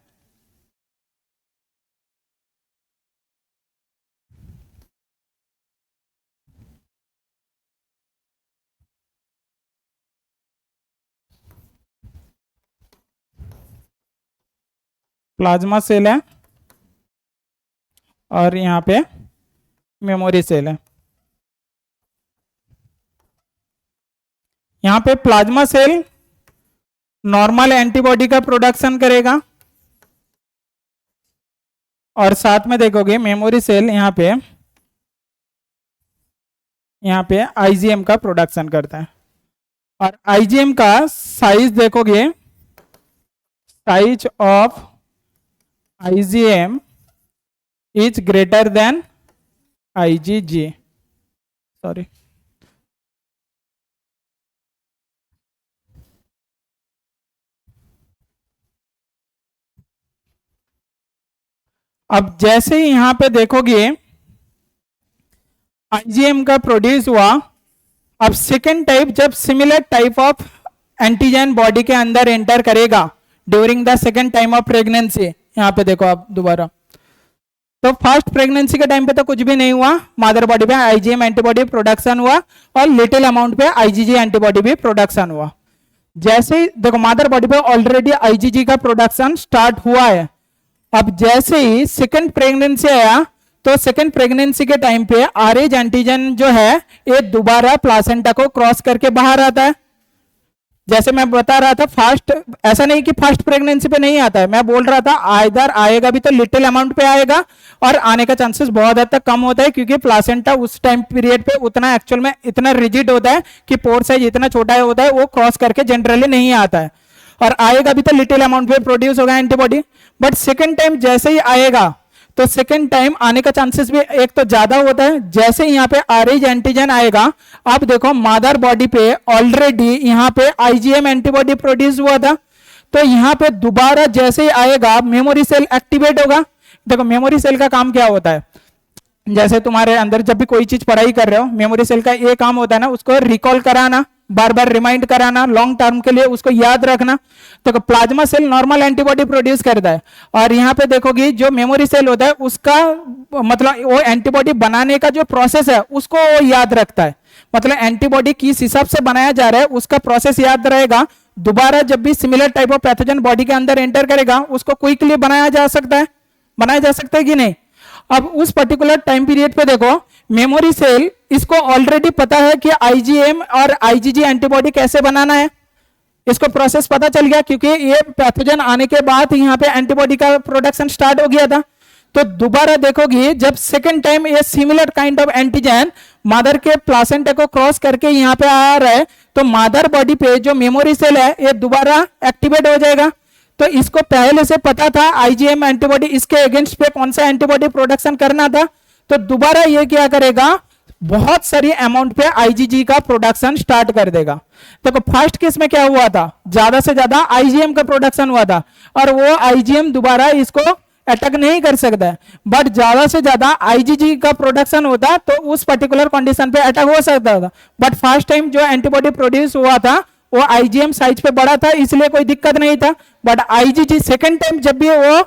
प्लाज्मा सेल है और यहाँ पे मेमोरी सेल है। यहाँ पे प्लाज्मा सेल नॉर्मल एंटीबॉडी का प्रोडक्शन करेगा, और साथ में देखोगे मेमोरी सेल यहाँ पे आईजीएम का प्रोडक्शन करता है। और आईजीएम का साइज देखोगे, size of IgM is greater than IgG. Sorry, अब जैसे ही यहां पे देखोगे आईजीएम का प्रोड्यूस हुआ, अब सेकेंड टाइप जब similar type of antigen body के अंदर एंटर करेगा during the second time of pregnancy, यहां पे देखो आप दोबारा, तो फर्स्ट प्रेगनेंसी के टाइम पे तो कुछ भी नहीं हुआ, मदर बॉडी पे आईजीएम एंटीबॉडी प्रोडक्शन हुआ और लिटिल अमाउंट पे आईजीजी एंटीबॉडी भी प्रोडक्शन हुआ। जैसे ही देखो मदर बॉडी पे ऑलरेडी आईजीजी का प्रोडक्शन स्टार्ट हुआ है, अब जैसे ही सेकंड प्रेगनेंसी आया तो सेकंड प्रेगनेंसी के टाइम पे आरएच एंटीजन जो है ये दोबारा प्लासेंटा को क्रॉस करके बाहर आता है। जैसे मैं बता रहा था फर्स्ट, ऐसा नहीं कि फर्स्ट प्रेगनेंसी पे नहीं आता है, मैं बोल रहा था इधर आएगा भी तो लिटिल अमाउंट पे आएगा, और आने का चांसेस बहुत हद तक कम होता है, क्योंकि प्लासेंटा उस टाइम पीरियड पे उतना एक्चुअल में इतना रिजिड होता है कि पोर साइज इतना छोटा होता है, वो क्रॉस करके जनरली नहीं आता है, और आएगा भी तो लिटिल अमाउंट पे प्रोड्यूस होगा एंटीबॉडी। बट सेकेंड टाइम जैसे ही आएगा तो सेकेंड टाइम आने का चांसेस भी एक तो ज्यादा होता है। जैसे यहाँ पे आरएच एंटीजन आएगा, अब देखो मदर बॉडी पे ऑलरेडी यहाँ पे आईजीएम एंटीबॉडी प्रोड्यूस हुआ था, तो यहाँ पे दोबारा जैसे ही आएगा मेमोरी सेल एक्टिवेट होगा। देखो मेमोरी सेल का काम क्या होता है, जैसे तुम्हारे अंदर जब भी कोई चीज पढ़ाई कर रहे हो, मेमोरी सेल का ये काम होता है ना, उसको रिकॉल कराना, बार बार रिमाइंड कराना, लॉन्ग टर्म के लिए उसको याद रखना। तो plasma cell normal antibody produce करता है, और यहाँ पे देखोगी जो मेमोरी सेल होता है उसका मतलब वो एंटीबॉडी बनाने का जो प्रोसेस है उसको वो याद रखता है, मतलब एंटीबॉडी किस हिसाब से बनाया जा रहा है उसका प्रोसेस याद रहेगा। दोबारा जब भी similar type of pathogen body के अंदर एंटर करेगा उसको क्विकली बनाया जा सकता है कि नहीं। अब उस पर्टिकुलर टाइम पीरियड पे देखो मेमोरी सेल इसको ऑलरेडी पता है कि आईजीएम और आईजीजी एंटीबॉडी कैसे बनाना है, इसको प्रोसेस पता चल गया, क्योंकि ये पैथोजन आने के बाद यहाँ पे एंटीबॉडी का प्रोडक्शन स्टार्ट हो गया था। तो दोबारा देखोगे जब सेकेंड टाइम ये similar kind of antigen mother के प्लासेंटा को क्रॉस करके यहाँ पे आ रहा है, तो मदर बॉडी पे जो मेमोरी सेल है ये दोबारा एक्टिवेट हो जाएगा। तो इसको पहले से पता था आईजीएम एंटीबॉडी इसके अगेंस्ट पे कौन सा एंटीबॉडी प्रोडक्शन करना था, तो दोबारा ये क्या करेगा, बहुत सारी अमाउंट पे आईजीजी का प्रोडक्शन स्टार्ट कर देगा। देखो फर्स्ट केस में क्या हुआ था, ज्यादा से ज्यादा आईजीएम का प्रोडक्शन हुआ था, और वो आईजीएम दोबारा इसको अटैक नहीं कर सकता है, बट ज्यादा से ज्यादा आईजीजी का प्रोडक्शन होता तो उस पर्टिकुलर कंडीशन पे अटैक हो सकता था। बट फर्स्ट टाइम जो एंटीबॉडी प्रोड्यूस हुआ था वो आईजीएम साइज पे बड़ा था, इसलिए कोई दिक्कत नहीं था। बट आईजीजी सेकेंड टाइम जब भी वो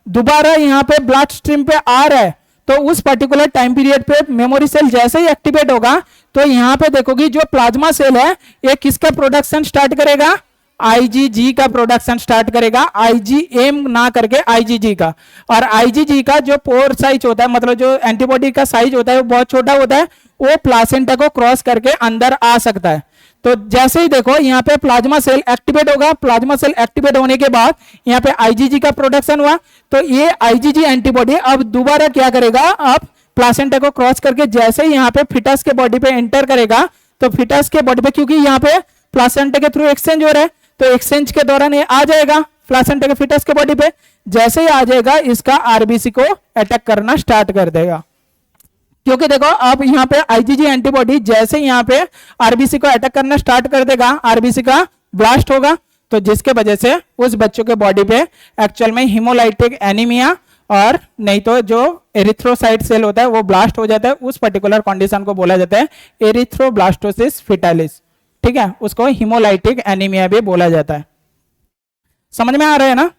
दोबारा यहाँ पे ब्लड स्ट्रीम पे आ रहा है, तो उस पर्टिकुलर टाइम पीरियड पे मेमोरी सेल जैसे ही एक्टिवेट होगा, तो यहाँ पे देखोगी जो प्लाज्मा सेल है ये किसका प्रोडक्शन स्टार्ट करेगा, आईजीजी का प्रोडक्शन स्टार्ट करेगा, आईजीएम ना करके आईजीजी का। और आईजीजी का जो पोर साइज होता है, मतलब जो एंटीबॉडी का साइज होता है वो बहुत छोटा होता है, वो प्लासेंटा को क्रॉस करके अंदर आ सकता है। तो जैसे ही देखो यहाँ पे प्लाज्मा सेल एक्टिवेट होगा, प्लाज्मा सेल एक्टिवेट होने के बाद यहाँ पे आईजीजी का प्रोडक्शन हुआ, तो ये आईजीजी एंटीबॉडी अब दोबारा क्या करेगा, अब प्लासेंटा को क्रॉस करके जैसे ही यहाँ पे फिटस के बॉडी पे एंटर करेगा, तो फिटस के बॉडी पे क्योंकि यहाँ पे प्लासेंटा के थ्रू एक्सचेंज हो रहा है, तो एक्सचेंज के दौरान ये आ जाएगा प्लासेंटा के फिटस के बॉडी पे। जैसे ही आ जाएगा इसका आरबीसी को अटैक करना स्टार्ट कर देगा, क्योंकि देखो अब यहाँ पे आईजीजी एंटीबॉडी जैसे यहाँ पे आरबीसी को अटैक करना स्टार्ट कर देगा, आरबीसी का ब्लास्ट होगा, तो जिसके वजह से उस बच्चों के बॉडी पे एक्चुअल में हीमोलाइटिक एनीमिया और नहीं तो जो एरिथ्रोसाइट सेल होता है वो ब्लास्ट हो जाता है, उस पर्टिकुलर कंडीशन को बोला जाता है एरिथ्रोब्लास्टोसिस फिटालिस। ठीक है, उसको हिमोलाइटिक एनीमिया भी बोला जाता है। समझ में आ रहा है ना?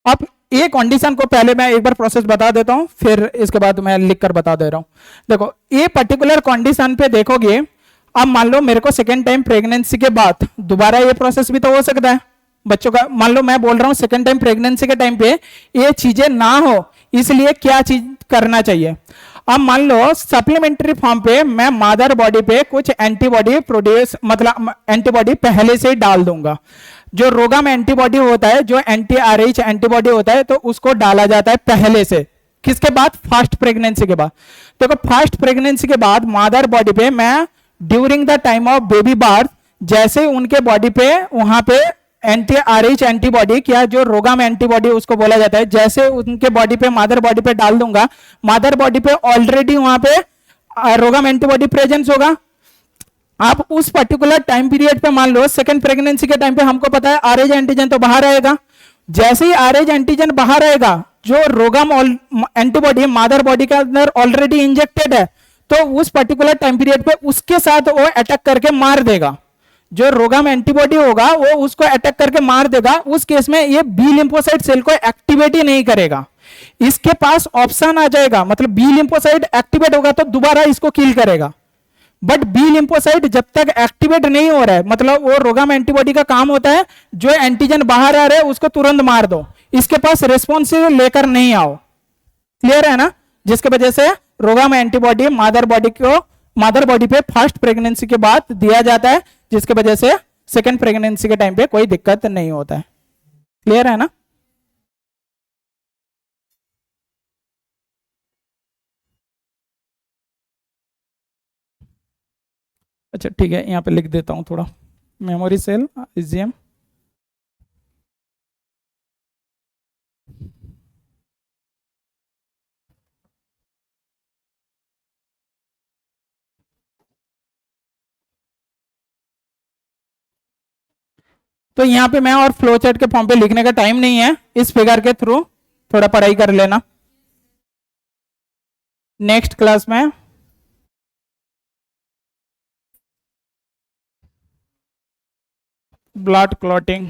अब ये कंडीशन को पहले मैं एक बार प्रोसेस बता देता हूं, फिर इसके बाद मैं लिख कर बता दे रहा हूं। देखो ये पर्टिकुलर कंडीशन पे देखोगे, अब मान लो मेरे को सेकेंड टाइम प्रेगनेंसी के बाद दोबारा ये प्रोसेस भी तो हो सकता है बच्चों का। मान लो मैं बोल रहा हूं सेकेंड टाइम प्रेगनेंसी के टाइम पे ये चीजें ना हो, इसलिए क्या चीज करना चाहिए। अब मान लो सप्लीमेंट्री फॉर्म पे मैं मदर बॉडी पे कुछ एंटीबॉडी प्रोड्यूस, मतलब एंटीबॉडी पहले से ही डाल दूंगा। जो रोगा में एंटीबॉडी होता है, जो एंटी आरएच एंटीबॉडी होता है, तो उसको डाला जाता है पहले से। किसके बाद? फास्ट प्रेगनेंसी के बाद। देखो फास्ट प्रेगनेंसी के बाद मदर बॉडी पे मैं during the time of baby birth जैसे ही उनके बॉडी पे वहां पे एंटी आरएच एंटीबॉडी, क्या जो रोगा में एंटीबॉडी उसको बोला जाता है, जैसे उनके बॉडी पे मदर बॉडी पे डाल दूंगा, मदर बॉडी पे ऑलरेडी वहां पे रोगा में एंटीबॉडी प्रेजेंस होगा। आप उस पर्टिकुलर टाइम पीरियड पे मान लो सेकंड प्रेगनेंसी के टाइम पे हमको पता है आरएच एंटीजन तो बाहर आएगा। जैसे ही आरएच एंटीजन बाहर आएगा, जो रोगम एंटीबॉडी मदर बॉडी के अंदर ऑलरेडी इंजेक्टेड है, तो उस पर्टिकुलर टाइम पीरियड पे उसके साथ वो अटैक करके मार देगा। जो रोगम एंटीबॉडी होगा वो उसको अटैक करके मार देगा। उस केस में ये बी लिम्फोसाइट सेल को एक्टिवेट ही नहीं करेगा। इसके पास ऑप्शन आ जाएगा, मतलब बी लिम्फोसाइट एक्टिवेट होगा तो दोबारा इसको किल करेगा। बट बी लिम्फोसाइट जब तक एक्टिवेट नहीं हो रहा है, मतलब वो रोगम एंटीबॉडी का काम होता है जो एंटीजन बाहर आ रहा है उसको तुरंत मार दो, इसके पास रेस्पॉन्सिव लेकर नहीं आओ। क्लियर है ना? जिसके वजह से रोगम एंटीबॉडी मदर बॉडी पे फर्स्ट प्रेगनेंसी के बाद दिया जाता है, जिसके वजह से सेकेंड प्रेगनेंसी के टाइम पे कोई दिक्कत नहीं होता है। क्लियर है ना? अच्छा ठीक है, यहाँ पे लिख देता हूँ थोड़ा। मेमोरी सेल IgM, तो यहाँ पे मैं और फ्लो चार्ट के फॉर्म पे लिखने का टाइम नहीं है, इस फिगर के थ्रू थोड़ा पढ़ाई कर लेना। नेक्स्ट क्लास में ब्लड क्लॉटिंग,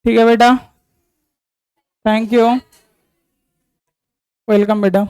ठीक है बेटा, थैंक यू, वेलकम बेटा।